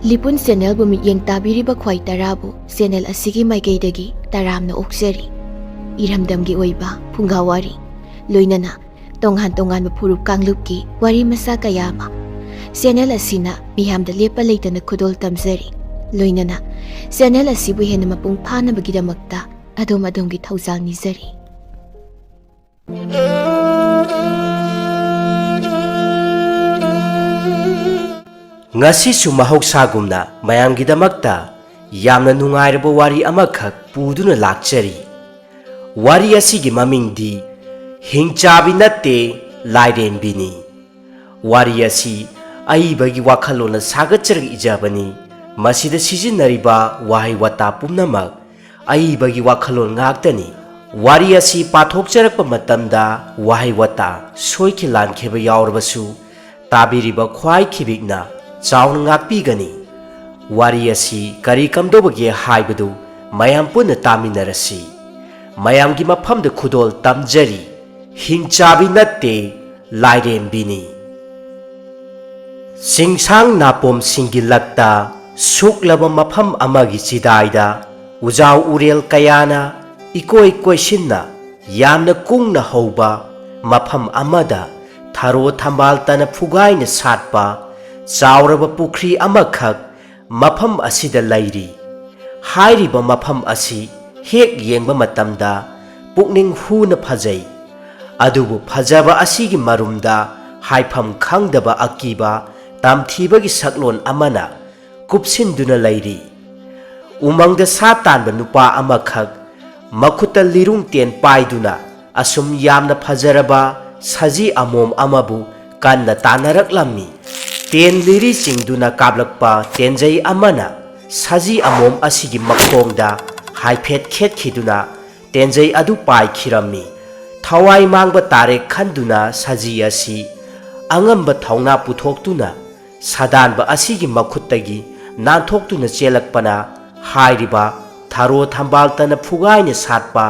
ꯂꯤꯄꯨꯟ ꯆꯦꯅꯦꯜꯕꯨ ꯃꯤꯠꯌꯦꯡ ꯇꯥꯕꯤꯔꯤꯕ ꯈ꯭ꯋꯥꯏ ꯇꯔꯥꯕꯨ ꯆꯦꯅꯦꯜ ꯑꯁꯤꯒꯤ ꯃꯥꯏꯀꯩꯗꯒꯤ ꯇꯔꯥꯝꯅ ꯑꯣꯛꯆꯔꯤ꯫ ꯏꯔꯝꯗꯝꯒꯤ ꯑꯣꯏꯕ ꯐꯨꯡꯒꯥꯋꯥꯔꯤ ꯂꯣꯏꯅꯅ ꯇꯣꯉꯥꯟ ꯇꯣꯉꯥꯟꯕ ꯐꯨꯔꯨꯞ ꯀꯥꯡꯂꯨꯞꯀꯤ ꯋꯥꯔꯤ ꯃꯆꯥ ꯀꯌꯥ ꯑꯃ ꯆꯦꯅꯦꯜ ꯑꯁꯤꯅ ꯃꯤꯌꯥꯝꯗ ꯂꯦꯞꯄ ꯂꯩꯇꯅ ꯈꯨꯗꯣꯜ ꯇꯝꯖꯔꯤ꯫ ꯂꯣꯏꯅꯅ ꯆꯦꯅꯦꯜ ꯑꯁꯤꯕꯨ ꯍꯦꯟꯅ ꯃꯄꯨꯡ ꯐꯥꯅꯕꯒꯤꯗꯃꯛꯇ ꯑꯗꯣꯝꯒꯤ ꯊꯧꯖꯥꯜ ꯅꯤꯖꯔꯤ꯫ ꯉꯁꯤꯁꯨ ꯃꯍꯧꯁꯥꯒꯨꯝꯅ ꯃꯌꯥꯝꯒꯤꯗꯃꯛꯇ ꯌꯥꯝꯅ ꯅꯨꯡꯉꯥꯏꯔꯕ ꯋꯥꯔꯤ ꯑꯃꯈꯛ ꯄꯨꯗꯨꯅ ꯂꯥꯛꯆꯔꯤ꯫ ꯋꯥꯔꯤ ꯑꯁꯤꯒꯤ ꯃꯃꯤꯡꯗꯤ ꯍꯤꯡꯆꯥꯕꯤ ꯅꯠꯇꯦ ꯂꯥꯏꯔꯦꯝꯕꯤꯅꯤ꯫ ꯋꯥꯔꯤ ꯑꯁꯤ ꯑꯏꯕꯒꯤ ꯋꯥꯈꯜꯂꯣꯟꯅ ꯁꯥꯒꯠꯆꯔꯒ ꯏꯖꯕꯅꯤ꯫ ꯃꯁꯤꯗ ꯁꯤꯖꯤꯟꯅꯔꯤꯕ ꯋꯥꯍꯩ ꯋꯥꯇꯥ ꯄꯨꯝꯅꯃꯛ ꯑꯏꯕꯒꯤ ꯋꯥꯈꯜꯂꯣꯟ ꯉꯥꯛꯇꯅꯤ꯫ ꯋꯥꯔꯤ ꯑꯁꯤ ꯄꯥꯊꯣꯛꯆꯔꯛꯄ ꯃꯇꯝꯗ ꯋꯥꯍꯩ ꯋꯥꯇꯥ ꯁꯣꯏꯈꯤ ꯂꯥꯟꯈꯤꯕ ꯌꯥꯎꯔꯕꯁꯨ ꯇꯥꯕꯤꯔꯤꯕ ꯈ꯭ꯋꯥꯏ ꯈꯤꯕꯤꯛꯅ ꯆꯥꯎꯅ ꯉꯥꯛꯄꯤꯒꯅꯤ꯫ ꯋꯥꯔꯤ ꯑꯁꯤ ꯀꯔꯤ ꯀꯝꯗꯧꯕꯒꯦ ꯍꯥꯏꯕꯗꯨ ꯃꯌꯥꯝ ꯄꯨꯟꯅ ꯇꯥꯃꯤꯟꯅꯔꯁꯤ꯫ ꯃꯌꯥꯝꯒꯤ ꯃꯐꯝꯗ ꯈꯨꯗꯣꯜ ꯇꯝꯖꯔꯤ꯫ ꯍꯤꯡꯆꯥꯕꯤ ꯅꯠꯇꯦ ꯂꯥꯏꯔꯦꯝꯕꯤꯅꯤ꯫ ꯆꯤꯡꯁꯥꯡ ꯅꯥꯄꯣꯝꯁꯤꯡꯒꯤ ꯂꯛꯇ ꯁꯨꯛꯂꯕ ꯃꯐꯝ ꯑꯃꯒꯤ ꯆꯤꯗꯥꯏꯗ ꯎꯖꯥꯎ ꯎꯔꯦꯜ ꯀꯌꯥꯅ ꯏꯀꯣꯏ ꯀꯣꯏꯁꯤꯟꯅ ꯌꯥꯝꯅ ꯀꯨꯡꯅ ꯍꯧꯕ ꯃꯐꯝ ꯑꯃꯗ ꯊꯔꯣ ꯊꯝꯕꯥꯜ ꯇꯅ ꯐꯨꯒꯥꯏꯅ ꯁꯥꯠꯄ ꯆꯥꯎꯔꯕ ꯄꯨꯈ꯭ꯔꯤ ꯑꯃꯈꯛ ꯃꯐꯝ ꯑꯁꯤꯗ ꯂꯩꯔꯤ꯫ ꯍꯥꯏꯔꯤꯕ ꯃꯐꯝ ꯑꯁꯤ ꯍꯦꯛ ꯌꯦꯡꯕ ꯃꯇꯝꯗ ꯄꯨꯛꯅꯤꯡ ꯍꯨꯅ ꯐꯖꯩ꯫ ꯑꯗꯨꯕꯨ ꯐꯖꯕ ꯑꯁꯤꯒꯤ ꯃꯔꯨꯝꯗ ꯍꯥꯏꯐꯝ ꯈꯪꯗꯕ ꯑꯀꯤꯕ ꯇꯝꯊꯤꯕꯒꯤ ꯁꯛꯂꯣꯟ ꯑꯃꯅ ꯀꯨꯞꯁꯤꯟꯗꯨꯅ ꯂꯩꯔꯤ꯫ ꯎꯃꯪꯗ ꯁꯥ ꯇꯥꯟꯕ ꯅꯨꯄꯥ ꯑꯃꯈꯛ ꯃꯈꯨꯠꯇ ꯂꯤꯔꯨꯡ ꯇꯦꯟ ꯄꯥꯏꯗꯨꯅ ꯑꯁꯨꯝ ꯌꯥꯝꯅ ꯐꯖꯔꯕ ꯁꯖꯤ ꯑꯃꯣꯝ ꯑꯃꯕꯨ ꯀꯟꯅ ꯇꯥꯟꯅꯔꯛꯂꯝꯃꯤ꯫ ꯇꯦꯟ ꯂꯤꯔꯤ ꯆꯤꯡꯗꯨꯅ ꯀꯥꯞꯂꯛꯄ ꯇꯦꯟꯖꯩ ꯑꯃꯅ ꯁꯖꯤ ꯑꯃꯣꯝ ꯑꯁꯤꯒꯤ ꯃꯈꯣꯡꯗ ꯍꯥꯏꯐꯦꯠ ꯈꯦꯠꯈꯤꯗꯨꯅ ꯇꯦꯟꯖꯩ ꯑꯗꯨ ꯄꯥꯏꯈꯤꯔꯝꯃꯤ꯫ ꯊꯋꯥꯏ ꯃꯥꯡꯕ ꯇꯥꯔꯦ ꯈꯟꯗꯨꯅ ꯁꯖꯤ ꯑꯁꯤ ꯑꯉꯝꯕ ꯊꯧꯅꯥ ꯄꯨꯊꯣꯛꯇꯨꯅ ꯁꯥꯗꯥꯟꯕ ꯑꯁꯤꯒꯤ ꯃꯈꯨꯠꯇꯒꯤ ꯅꯥꯟꯊꯣꯛꯇꯨꯅ ꯆꯦꯜꯂꯛꯄꯅ ꯍꯥꯏꯔꯤꯕ ꯊꯔꯣ ꯊꯝꯕꯥꯜ ꯇꯅ ꯐꯨꯒꯥꯏꯅ ꯁꯥꯠꯄ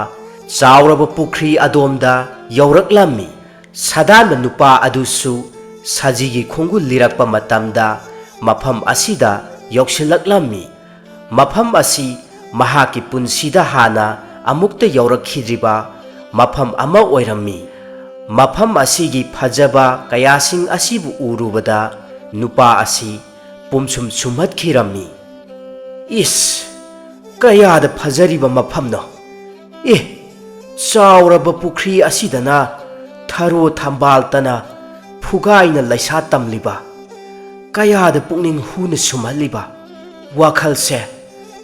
ꯆꯥꯎꯔꯕ ꯄꯨꯈ꯭ꯔꯤ ꯑꯗꯣꯝꯗ ꯌꯧꯔꯛꯂꯝꯃꯤ꯫ ꯁꯥꯗꯥꯟꯕ ꯅꯨꯄꯥ ꯑꯗꯨꯁꯨ ꯁꯖꯤꯒꯤ ꯈꯣꯡꯒꯨꯜ ꯂꯤꯔꯛꯄ ꯃꯇꯝꯗ ꯃꯐꯝ ꯑꯁꯤꯗ ꯌꯧꯁꯤꯜꯂꯛꯂꯝꯃꯤ꯫ ꯃꯐꯝ ꯑꯁꯤ ꯃꯍꯥꯛꯀꯤ ꯄꯨꯟꯁꯤꯗ ꯍꯥꯟꯅ ꯑꯃꯨꯛꯇ ꯌꯧꯔꯛꯈꯤꯗ꯭ꯔꯤꯕ ꯃꯐꯝ ꯑꯃ ꯑꯣꯏꯔꯝꯃꯤ꯫ ꯃꯐꯝ ꯑꯁꯤꯒꯤ ꯐꯖꯕ ꯀꯌꯥꯁꯤꯡ ꯑꯁꯤꯕꯨ ꯎꯔꯨꯕꯗ ꯅꯨꯄꯥ ꯑꯁꯤ ꯄꯨꯝꯁꯨꯝ ꯁꯨꯝꯍꯠꯈꯤꯔꯝꯃꯤ꯫ ꯏꯁ! ꯀꯌꯥꯗ ꯐꯖꯔꯤꯕ ꯃꯐꯝꯅꯣ! ꯆꯥꯎꯔꯕ ꯄꯨꯈ꯭ꯔꯤ ꯑꯁꯤꯗꯅ ꯊꯔꯣ ꯊꯝꯕꯥꯜ ꯇꯅ ꯐꯨꯒꯥꯏꯅ ꯂꯩꯁꯥ ꯇꯝꯂꯤꯕ, ꯀꯌꯥꯗ ꯄꯨꯛꯅꯤꯡ ꯍꯨꯅ ꯁꯨꯝꯍꯠꯂꯤꯕ, ꯋꯥꯈꯜꯁꯦ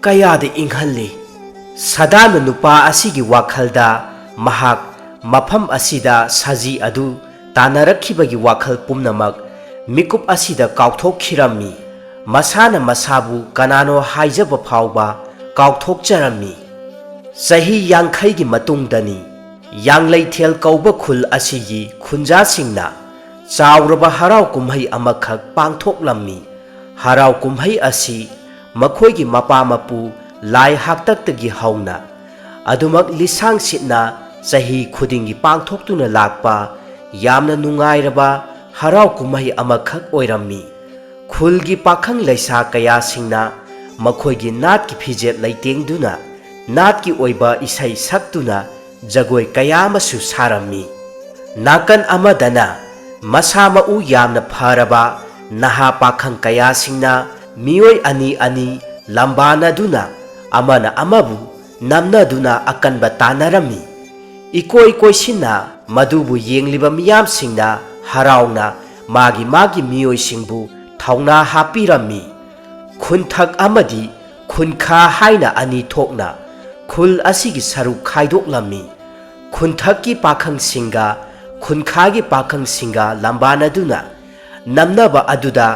ꯀꯌꯥꯗ ꯏꯪꯍꯜꯂꯤ꯫ ꯁꯥꯗꯥꯟꯕ ꯅꯨꯄꯥ ꯑꯁꯤꯒꯤ ꯋꯥꯈꯜꯗ ꯃꯍꯥꯛ ꯃꯐꯝ ꯑꯁꯤꯗ ꯁꯖꯤ ꯑꯗꯨ ꯇꯥꯟꯅꯔꯛꯈꯤꯕꯒꯤ ꯋꯥꯈꯜ ꯄꯨꯝꯅꯃꯛ ꯃꯤꯀꯨꯞ ꯑꯁꯤꯗ ꯀꯥꯎꯊꯣꯛꯈꯤꯔꯝꯃꯤ꯫ ꯃꯁꯥꯅ ꯃꯁꯥꯕꯨ ꯀꯅꯥꯅꯣ ꯍꯥꯏꯖꯕ ꯐꯥꯎꯕ ꯀꯥꯎꯊꯣꯛꯆꯔꯝꯃꯤ꯫ ꯆꯍꯤ 50ꯒꯤ ꯃꯇꯨꯡꯗꯅꯤ ꯌꯥꯡꯂꯩꯊꯦꯜ ꯀꯧꯕ ꯈꯨꯜ ꯑꯁꯤꯒꯤ ꯈꯨꯟꯖꯥꯁꯤꯡꯅ ꯆꯥꯎꯔꯕ ꯍꯔꯥꯎ ꯀꯨꯝꯍꯩ ꯑꯃꯈꯛ ꯄꯥꯡꯊꯣꯛꯂꯝꯃꯤ꯫ ꯍꯔꯥꯎ ꯀꯨꯝꯍꯩ ꯑꯁꯤ ꯃꯈꯣꯏꯒꯤ ꯃꯄꯥ ꯃꯄꯨ ꯂꯥꯏ ꯍꯥꯛꯇꯛꯇꯒꯤ ꯍꯧꯅ ꯑꯗꯨꯃꯛ ꯂꯤꯁꯥꯡ ꯁꯤꯠꯅ ꯆꯍꯤ ꯈꯨꯗꯤꯡꯒꯤ ꯄꯥꯡꯊꯣꯛꯇꯨꯅ ꯂꯥꯛꯄ ꯌꯥꯝꯅ ꯅꯨꯡꯉꯥꯏꯔꯕ ꯍꯔꯥꯎ ꯀꯨꯝꯍꯩ ꯑꯃꯈꯛ ꯑꯣꯏꯔꯝꯃꯤ꯫ ꯈꯨꯜꯒꯤ ꯄꯥꯈꯪ ꯂꯩꯁꯥ ꯀꯌꯥꯁꯤꯡꯅ ꯃꯈꯣꯏꯒꯤ ナꯠꯀꯤ ꯐꯤꯖꯦꯠ ꯂꯩꯇꯦꯡꯗꯨꯅ ナꯠꯀꯤ ꯑꯣꯏꯕ ꯏꯁꯩ ꯁꯛꯇꯨꯅ ꯖꯒꯣꯏ ꯀꯌꯥ ꯑꯃꯁꯨ ꯁꯥꯔꯝꯃꯤ꯫ ꯅꯥꯀꯟ ꯑꯃꯗꯅ ꯃꯁꯥ ꯃꯎ ꯌꯥꯝꯅ ꯐꯔꯕ ꯅꯍꯥ ꯄꯥꯈꯪ ꯀꯌꯥꯁꯤꯡꯅ ꯃꯤꯑꯣꯏ ꯑꯅꯤ ꯑꯅꯤ ꯂꯝꯕꯥꯅꯗꯨꯅ ꯑꯃꯅ ꯑꯃꯕꯨ ꯅꯝꯅꯗꯨꯅ ꯑꯀꯟꯕ ꯇꯥꯟꯅꯔꯝꯃꯤ꯫ ꯏꯀꯣꯏ ꯀꯣꯏꯁꯤꯟꯅ ꯃꯗꯨꯕꯨ ꯌꯦꯡꯂꯤꯕ ꯃꯤꯌꯥꯝꯁꯤꯡꯅ ꯍꯔꯥꯎꯅ ꯃꯥꯒꯤ ꯃꯤꯑꯣꯏꯁꯤꯡꯕꯨ ꯊꯧꯅꯥ ꯍꯥꯞꯄꯤꯔꯝꯃꯤ꯫ ꯈꯨꯟꯊꯛ ꯑꯃꯗꯤ ꯈꯨꯟꯈꯥ ꯍꯥꯏꯅ ꯑꯅꯤ ꯊꯣꯛꯅ ꯈꯨꯜ ꯑꯁꯤꯒꯤ ꯁꯔꯨꯛ ꯈꯥꯏꯗꯣꯛꯂꯝꯃꯤ꯫ ꯈꯨꯟꯊꯛꯀꯤ ꯄꯥꯈꯪꯁꯤꯡꯒ ꯈꯨꯟꯈꯥꯒꯤ ꯄꯥꯈꯪꯁꯤꯡꯒ ꯂꯝꯕꯥꯅꯗꯨꯅ ꯅꯝꯅꯕ ꯑꯗꯨꯗ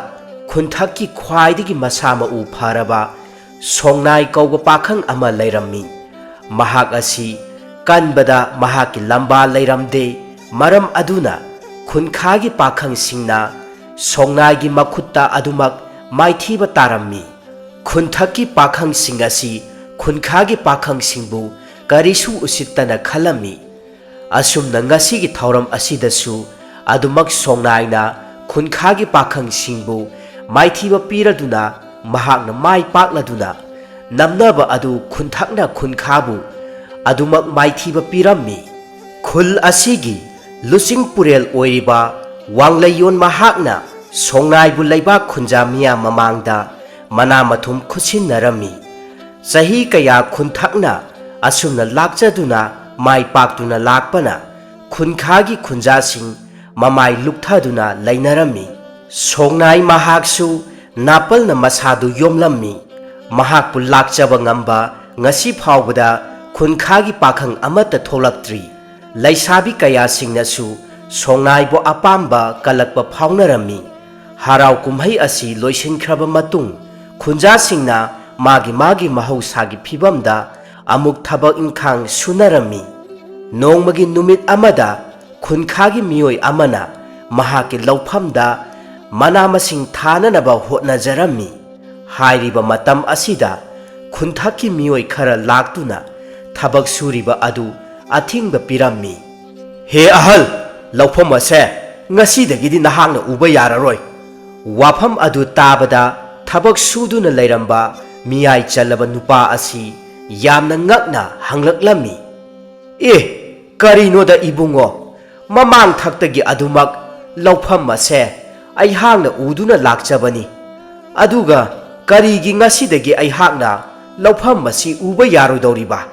ꯈꯨꯟꯊꯛꯀꯤ ꯈ꯭ꯋꯥꯏꯗꯒꯤ ꯃꯁꯥ ꯃꯎ ꯐꯔꯕ ꯁꯣꯡꯅꯥꯏ ꯀꯧꯕ ꯄꯥꯈꯪ ꯑꯃ ꯂꯩꯔꯝꯃꯤ꯫ ꯃꯍꯥꯛ ꯑꯁꯤ ꯀꯟꯕꯗ ꯃꯍꯥꯛꯀꯤ ꯂꯝꯕꯥ ꯂꯩꯔꯝꯗꯦ꯫ ꯃꯔꯝ ꯑꯗꯨꯅ ꯈꯨꯟꯈꯥꯒꯤ ꯄꯥꯈꯪꯁꯤꯡꯅ ꯁꯣꯡꯅꯥꯏꯒꯤ ꯃꯈꯨꯠꯇ ꯑꯗꯨꯃꯛ ꯃꯥꯏꯊꯤꯕ ꯇꯥꯔꯝꯃꯤ꯫ ꯈꯨꯟꯊꯛꯀꯤ ꯄꯥꯈꯪꯁꯤꯡ ꯑꯁꯤ ꯈꯨꯟꯈꯥꯒꯤ ꯄꯥꯈꯪꯁꯤꯡꯕꯨ ꯀꯔꯤꯁꯨ ꯎꯁꯤꯠꯇꯅ ꯈꯜꯂꯝꯃꯤ꯫ ꯑꯁꯨꯝꯅ ꯉꯁꯤꯒꯤ ꯊꯧꯔꯝ ꯑꯁꯤꯗꯁꯨ ꯑꯗꯨꯃꯛ ꯁꯣꯡꯅꯥꯏꯅ ꯈꯨꯟꯈꯥꯒꯤ ꯄꯥꯈꯪꯁꯤꯡꯕꯨ ꯃꯥꯏꯊꯤꯕ ꯄꯤꯔꯗꯨꯅ mahakna mai pakladuna namnaba adu khunthakna khunkhabu adumak maithiba pirammi khul asigi lusing purel oiriba wanglayon mahakna songnai bu leibak khunja miya mamangda mana mathum khusinarami sahi kaya khunthakna asumna lakchaduna mai paktuna lakpana khunkhagi khunjasing mamai lukthaduna lainarami songnai mahaksu napalna masadu yomlammi mahakpu lakchaba ngamba ngasi phawbada khunkhagi pakhang amata tholaktri laisabi kaya singnasu songnai bo apamba kalakpa phawnarami harau kumhai asi loisinkraba matung khunja singna magi mahausagi phibamda amuk thabak inkhang sunarami nongmagi numit amada khunkhagi miyoi amana mahaki lauphamda mana masing thananaba hotnajarami hairiba matam asida khunthaki miyoi khara laktuna thabak suriba adu athingba pirammi he ahal laufam ase ngasidagidi nahakna uba yararoi wafam adu tabada thabak suduna leiramba miyai chalaba nupa asi yamna ngakna hanglaklammi karino da ibungo mamang thaktagi adumak laufam ase aihakna uduna lakchabani aduga karigi ngasidagi aihakna laufam masi uba yarodoriba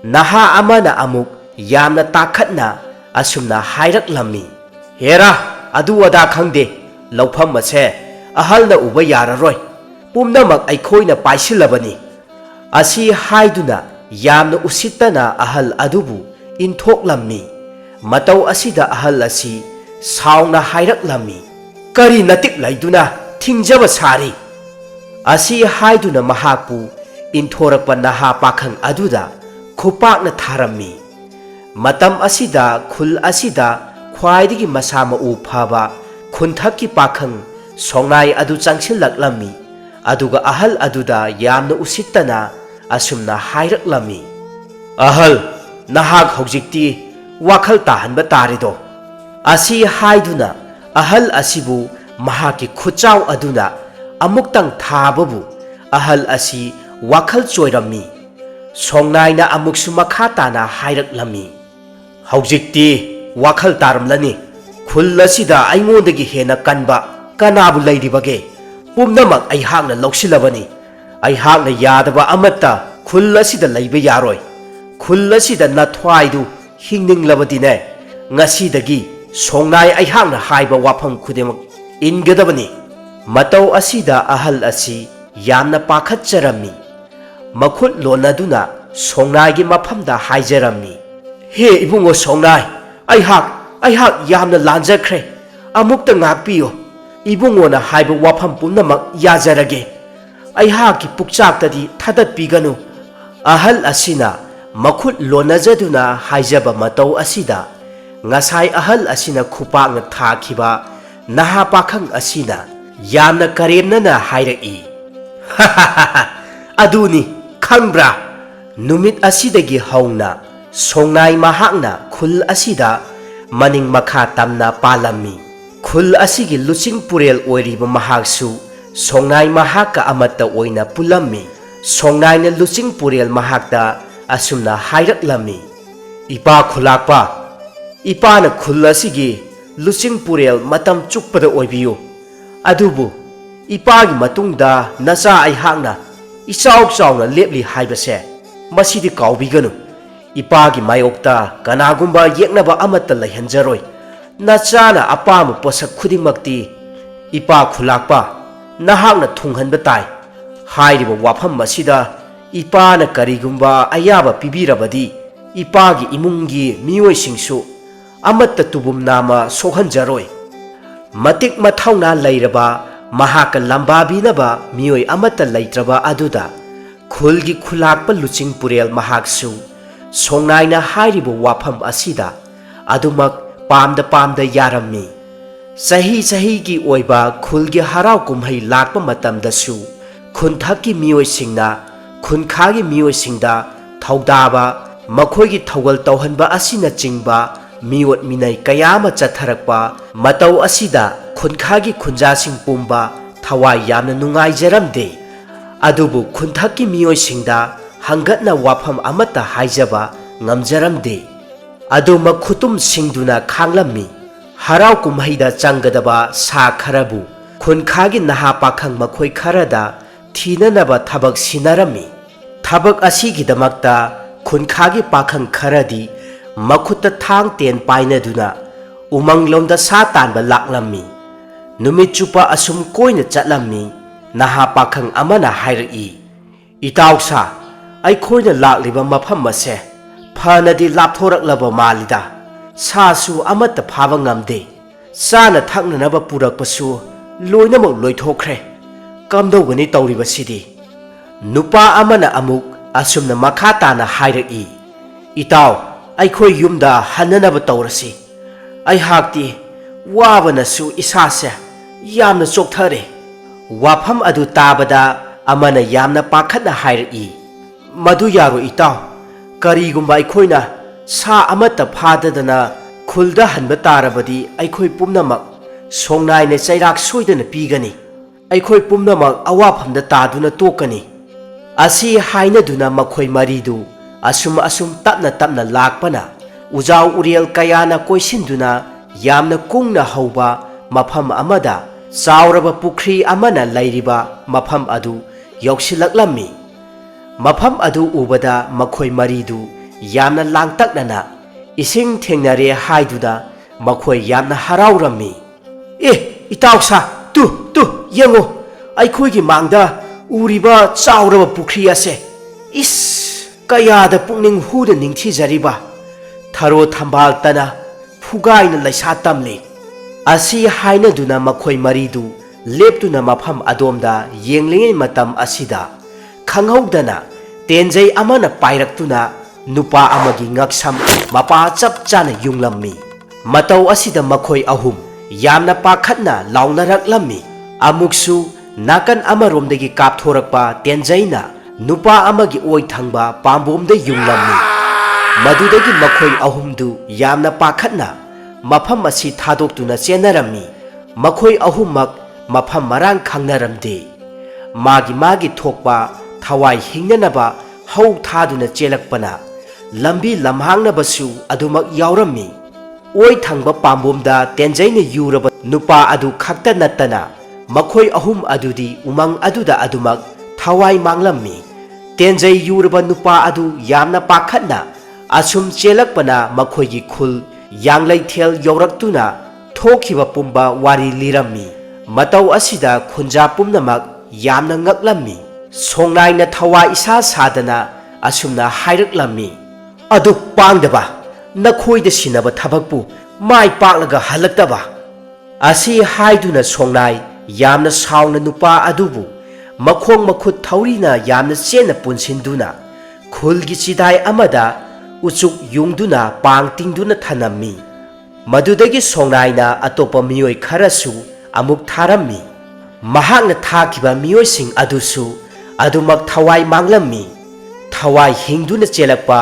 naha amana amuk yamna takhatna asumna hairaklammi hera adu ada khangde laufam ase ahalna uba yararoi pumnamak aikhoina paisilabani asi haiduna yamna usittana ahal adubu inthoklammi matau asida ahal asi sauna hairaklammi kari natik laiduna thingjaba sari asi haiduna mahakpu inthorakpa naha pakhang aduda khupakna tharammi matam asida khul asida khwaidigi masama u phaba khunthakki pakhang songnai adu changsilaklammi aduga ahal aduda yamna usittana asumna hairaklammi ahal nahak hojikti wakhal tahanba tarido asi haiduna ahal asibu mahaki khuchau aduna amuktang thababu ahal asi wakhal choirammi songnai na amuksu makha tana hairaklammi hojikti wakhal taramlani khul asida aingondagi hena kanba kanabu leiribage pumnamak aihakna loksilabani aihakna yadaba amatta khul asida leiba yaroi khul asida nathwaidu hingninglabadine ngasidagi songnai aihakna haiba wafam khudemak ingadabani matau asida ahal asi yamna pakhatcharammi makhut lonaduna songnai gi mafamda haijarammi he ibungo songnai aihak yamna lanjakre amukta ngakpiyo ibungo na haiba wafam pumnamak yajarage aihak ki pukchaktadi thadat piganu ahal asina makhut lonajaduna haijaba matau asida ngasai ahal asina khupakna thakhiba naha pakhang asina yamna karemnana hairaki aduni khangbra numit asidagi hauna songnai mahakna khul asida maning makha tamna palammi khul asigi luching purel oiriba mahaksu songnai mahaka amatta oina pulammi songnai na luching purel mahakta asumna hairaklammi ipa khulakpa ipa na khul asigi luching purel matam chukpada oibiyu adubu ipa gi matungda nacha aihakna ichau chauna lepli haibase masidi kaubiganu ipa gi mayokta kanagumba yeknaba amatta laihanjaroi nachana apama posak khudingmakti ipa khulakpa nahakna thunghanba tai hairiba wafam masida ipa na karigumba ayaba pibirabadi ipa gi imungi miyoi singsu amatta tubum nama sohanjaroi matik mathauna lairaba mahaka lambabinaba miyoi amatta laitraba aduda khulgi khulakpa luching purel mahaksu songnaina hairiba wafam asida adumak pamda yarammi sahi gi oiba khulgi harau kumhai lakpa matamdasu khunthakki miyoi singna khunkhagi miyoi singda thaudaba makhoigi thawal tauhanba asina chingba miyot minai kayama chatharakpa matau asida khunkhagi khunjasing pumba thawai yamna nungaijaramde adubu khunthakki miyoisingda hangatna wafam amata haijaba ngamjaramde adu makhutum singduna khanglammi harau kumhaida changadaba sa kharabu khunkhagi naha pakhang makhoi kharada thinanaba thabak sinarami thabak asigidamakta khunkhagi pakhang kharadi makhutta thang ten painaduna umanglomda sa tanba laklammi numit chupa asum koina chatlammi naha pakhang amana hairi itausa ai khoina lakliba mafam ase phanadi lapthoraklaba malida sasu amata phaba ngamde sana thaknanaba purakpasu loinamak loithokre kamdogani tawribasidi nupa amana amuk asumna makha tana hairi itaw aikhoi yumda hananaba tawrasi ai hakti wabanasu isase yamna chokthare wafam adu tabada amana yamna pakhatna hairi madu yaro itaw karigumba aikhoina sa amata phadadana khulda hanba tarabadi aikhoi pumnamak songnaina chairak soidana pigani aikhoi pumnamak awafamda taduna tokani asi hainaduna makhoi maridu asum tapna lakpana ujau uriel kayana koisinduna yamna kungna hauba mafam amada chauraba pukhri amana lairiba mafam adu yausilaklammi mafam adu ubada makhoi maridu yamna langtaknana ising thengnare haiduda makhoi yamna haraurammi itausa tu yengo aikhoigi mangda uriba chauraba pukhri ase is kayada pungning huda ningthi jariba tharo thambal tana fugaina laisa tamle asi haina duna makhoi maridu leptuna mafam adomda yenglingei matam asida khanghaudana tenjai amana pairaktuna nupa amagi ngaksam mapa chap chana yunglammi matau asida makhoi ahum yamna pakhatna launaraklami amuksu nakan amaromdagi kapthorakpa tenjaina nupa amagi oi thangba pambomda yunglammi madudagi makhoi ahumdu yamna pakhatna mafam asi thadoktuna chenarammi makhoi ahumak mafam marang khangnaramde magi thokpa thawai hingnanaba hau thaduna chelakpana lambi lamhangnabasu adumak yaurammi oi thangba pambomda tenjaina yuraba nupa adu khakta nattana makhoi ahum adudi umang aduda adumak thawai manglammi tenjai yuraba nupa adu yamna pakhatna asum chelakpana makhoigi khul yanglai thel yoraktuna thokhiba pumba wari lirammi matau asida khunja pumnamak yamna ngaklammi songnaina thawa isa sadana asumna hairaklammi adu pangdaba nakhoida sinaba thabakpu mai paklaga halaktaba asi haiduna songnai yamna sauna nupa adubu makhong makhut thaurina yamna chena punsinduna khulgi chidai amada uchuk yungduna pangtingduna thanammi madudagi songnaina atopa miyoi kharasu amuk tharammi mahakna thakiba miyoising adusu adumak thawai manglammi thawai hingduna chelakpa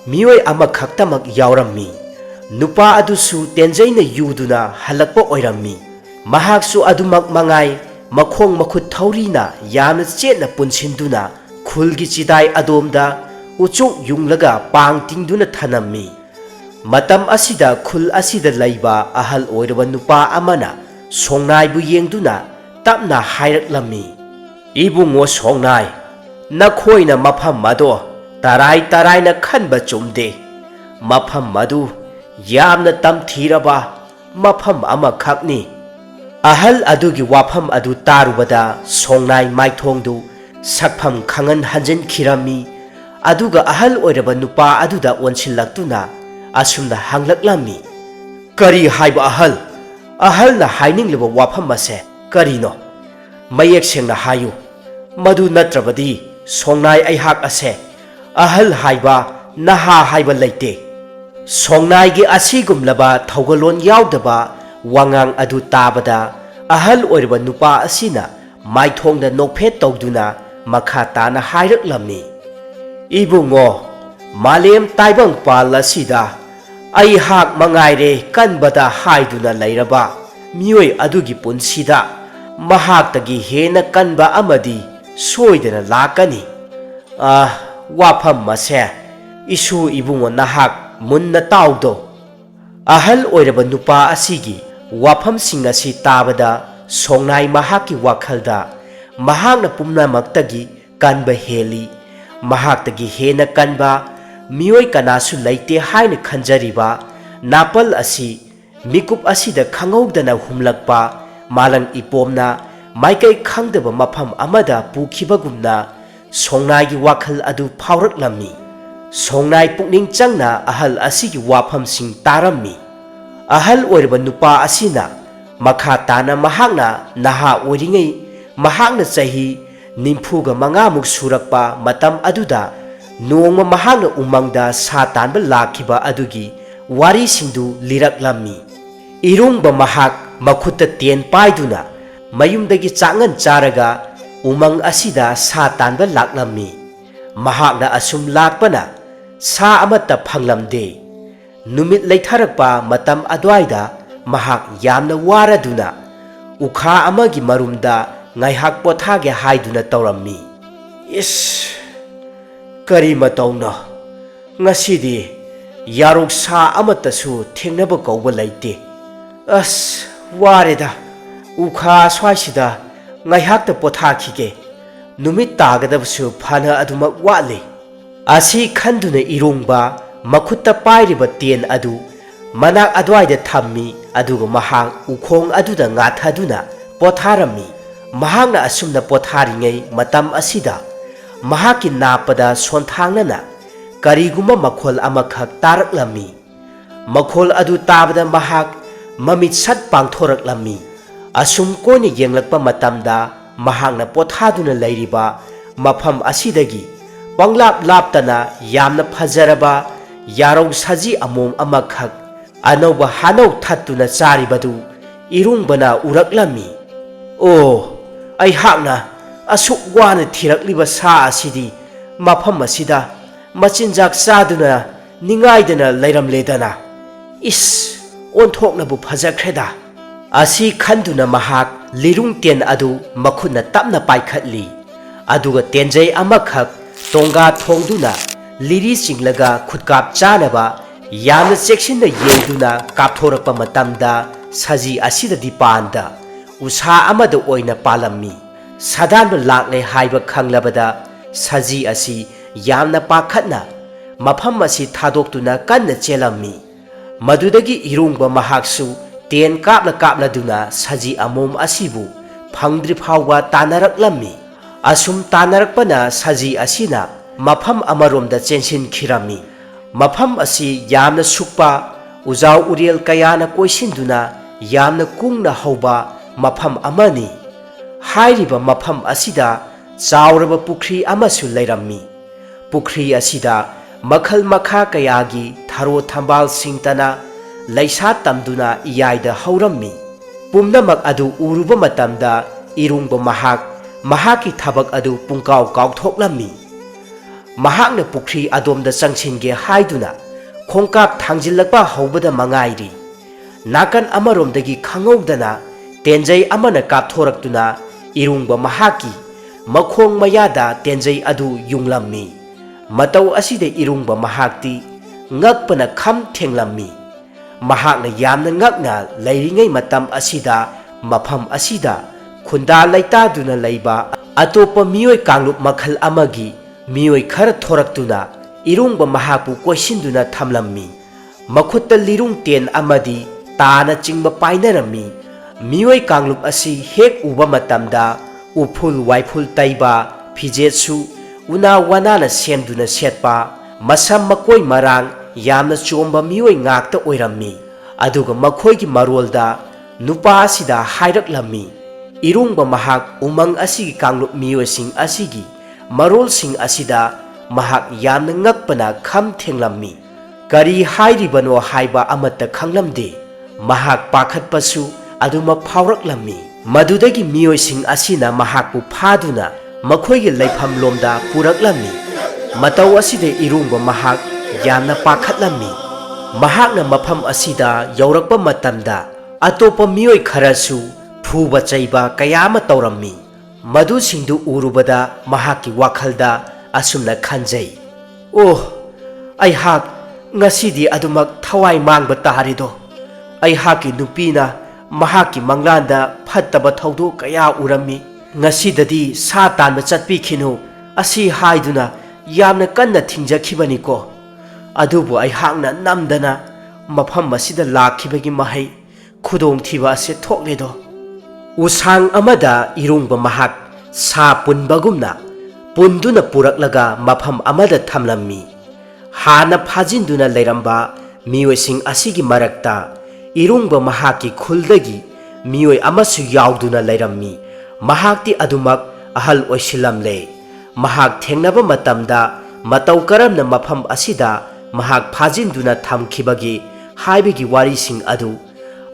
miyoi amakhaktamak yaurammi nupa adusu tenjaina yuduna halakpa oirammi mahaksu adumak mangai makhong makhut thaurina yamna chetna punsinduna khulgi chidai adomda uchuk yunglaga pangtingduna thanammi matam asida khul asida laiba ahal oiraba nupa amana songnaibu yengduna tapna hairaklammi ibungo songnai nakhoina mafam mado tarai na khanba chumde mafam madu yamna tamthiraba mafam ama khakni ahal adugi wafam adu tarubada songnai maithongdu sakpham khangan hanjan khirami aduga ahal oiraba nupa aduda onsillaktuna asumna hanglaklammi kari haiba ahal na hainingleba wafam ase karino mayek sengna hayu madu natrabadi songnai aihak ase ahal haiba naha haiba leite songnai gi asigumlaba thaugalon yaudaba wangang adu tabada ahal oirba nupa asina maithongda nokphet tawduna makha tana hairaklammi ibungo malem taibang pal asida ai hak mangaire kanbada haiduna leiraba miyoi adugi punsida mahaktagi hena kanba amadi soidana lakani. Wafam mase isu ibungo nahak munna taudo. Ahal oiraba nupa asigi wafam singasi tabada songnai mahaki wakhalda mahakna pumnamakhtagi kanba heli mahaktagi hena kanba mioi kanasu laite haina khanjariba napal asi mikup asida khangowdana humlakpa malang ipomna maikai khangdaba mafam amada pukhibagumna songnai wakhal adu phauraklammi. Songnai pukning changna ahal asigi wafam sing tarammi. Ahal oiraba nupa asina makha tana mahakna naha oiringai mahakna chahi nimfuga mangamuk surakpa matam aduda nongma mahakna umangda sa tanba lakhiba adugi wari singdu liraklammi. Irungba mahak makhutta ten paiduna mayumdagi changan charaga umang asida sa tanba laklammi. Mahakna asum lakpana sa amata phanglamde. Numit leitharakpa matam adwaida mahak yamna waraduna ukha amagi marumda ngaihak pothage haiduna taurammi. Kari matawna ngasidi yarok sa amatasu thengnaba kauba laite. Wareda ukha swaisida ngaihakta pothakhige numit tagadabsu phana aduma wale. Asi khanduna irungba makhutta pairiba ten adu manak adwaida thammi aduga mahak ukhong aduda ngathaduna potharammi. Mahakna asumna potharingai matam asida mahaki napada sonthangnana kariguma makhol amakhak taraklammi. Makhol adu tabada mahak mamit sat pangthoraklammi. Asum koina yenglakpa matamda mahakna pothaduna leiriba mafam asidagi panglap laptana yamna phajaraba yarong saji amom amakhak anauba hanau thattuna charibadu irungbana uraklammi. Ai hakna asuk wana thirakliba sa asidi mafam asida machinjak chaduna ningaidana leiramledana. Onthoknabu phajakreda. Asi khanduna mahak lirung ten adu makhutna tapna paikhatli. Aduga tenjai amakhak tonga thongduna liri chinglaga khutkap chanaba yamna cheksinna yengduna kapthorakpa matamda saji asida dipanda usa amada oina palammi. Sadanba lakle haiba khanglabada saji asi yamna pakhatna mafam asi thadoktuna kanna chelammi. Madudagi irungba mahaksu ten kapla duna saji amom asibu phangdri phawba tanaraklammi. Asum tanarakpana saji asina mafam amaromda chensin khirammi. Mafam asi yamna sukpa ujau uriel kayana koisinduna yamna kungna hauba mafam amani. Hairiba mafam asida chauraba pukhri amasu leirammi. Pukhri asida makhal makha kayagi tharo thambal singtana laisa tamduna iyaida haurammi. Pumnamak adu uruba matamda irungba mahaki thabak adu pungkaw kauthoklammi. Mahakna pukhri adomda changsinge haiduna khongkap thangjillakpa haubada mangairi. Nakan amaromdagi khangowdana tenjai amana kapthoraktuna irungba mahaki makhong mayada tenjai adu yunglammi. Matau asida irungba mahakti ngakpana kham thenglammi. Mahakna yamna ngakna leiringai matam asida mafam asida khunda laitaduna leiba atopa mioi kanglup makhal amagi mioi khara thoraktuna irungba mahakpu koisinduna thamlammi. Makhutta lirung ten amadi tana chingba painarammi. Mioi kanglup asi hek uba matamda uful waiful taiba fijetsu una wanana semduna setpa masam makoi marang yamna chomba mioi ngakta oirammi. Aduga makhoigi marolda nupa asida hairaklammi. Irungba mahak umang asigi kanglup mioi sing asigi marol sing asida mahak yamna ngakpana kham thenglammi. Kari hairibano haiba amata khanglamde. Mahak pakhatpasu aduma phauraklammi. Madudagi mioi sing asina mahakpu phaduna makhoigi leifam lomda puraklammi. Matau asida irungba mahak yamna pakhatlammi. Mahakna mafam asida yaurakpa matamda atopa mioi kharasu ꯐꯨꯕ ꯆꯩꯕ ꯀꯌꯥ ꯑꯃ ꯇꯧꯔꯝꯃꯤ ꯃꯗꯨꯁꯤꯡꯗꯨ ꯎꯔꯨꯕꯗ ꯃꯍꯥꯛꯀꯤ ꯋꯥꯈꯜꯗ ꯑꯁꯨꯝꯅ ꯈꯟꯖꯩ ꯑꯣ ꯑꯩꯍꯥꯛ ꯉꯁꯤꯗꯤ ꯑꯗꯨꯃꯛ ꯊꯋꯥꯏ ꯃꯥꯡꯕ ꯇꯥꯔꯦꯗꯣ ꯑꯩꯍꯥꯛꯀꯤ ꯅꯨꯄꯤꯅ ꯃꯍꯥꯛꯀꯤ ꯃꯪꯂꯥꯟꯗ ꯐꯠꯇꯕ ꯊꯧꯗꯣꯛ ꯀꯌꯥ ꯎꯔꯝꯃꯤ ꯉꯁꯤꯗꯗꯤ ꯁꯥ ꯇꯥꯟꯕ ꯆꯠꯄꯤꯈꯤꯅꯨ ꯑꯁꯤ ꯍꯥꯏꯗꯨꯅ ꯌꯥꯝꯅ ꯀꯟꯅ ꯊꯤꯡꯖꯈꯤꯕꯅꯤꯀꯣ ꯑꯗꯨꯕꯨ ꯑꯩꯍꯥꯛꯅ ꯅꯝꯗꯅ ꯃꯐꯝ ꯑꯁꯤꯗ ꯂꯥꯛꯈꯤꯕꯒꯤ ꯃꯍꯩ ꯈꯨꯗꯣꯡꯊꯤꯕ ꯑꯁꯤ ꯊꯣꯛꯂꯦꯗꯣ ꯎꯁꯥꯡ ꯑꯃꯗ ꯏꯔꯨꯡꯕ ꯃꯍꯥꯛ ꯁꯥ ꯄꯨꯟꯕꯒꯨꯝꯅ ꯄꯨꯟꯗꯨꯅ ꯄꯨꯔꯛꯂꯒ ꯃꯐꯝ ꯑꯃꯗ ꯊꯝꯂꯝꯃꯤ ꯍꯥꯟꯅ ꯐꯥꯖꯤꯟꯗꯨꯅ ꯂꯩꯔꯝꯕ ꯃꯤꯑꯣꯏꯁꯤꯡ ꯑꯁꯤꯒꯤ ꯃꯔꯛꯇ ꯏꯔꯨꯡꯕ ꯃꯍꯥꯛꯀꯤ ꯈꯨꯜꯗꯒꯤ ꯃꯤꯑꯣꯏ ꯑꯃꯁꯨ ꯌꯥꯎꯗꯨꯅ ꯂꯩꯔꯝꯃꯤ ꯃꯍꯥꯛꯇꯤ ꯑꯗꯨꯃꯛ ꯑꯍꯜ ꯑꯣꯏꯁꯤꯜꯂꯝꯂꯦ ꯃꯍꯥꯛ ꯊꯦꯡꯅꯕ ꯃꯇꯝꯗ ꯃꯇꯧ ꯀꯔꯝꯅ ꯃꯐꯝ ꯑꯁꯤꯗ ꯃꯍꯥꯛ ꯐꯥꯖꯤꯟꯗꯨꯅ ꯊꯝꯈꯤꯕꯒꯦ ꯍꯥꯏꯕꯒꯤ ꯋꯥꯔꯤꯁꯤꯡ ꯑꯗꯨ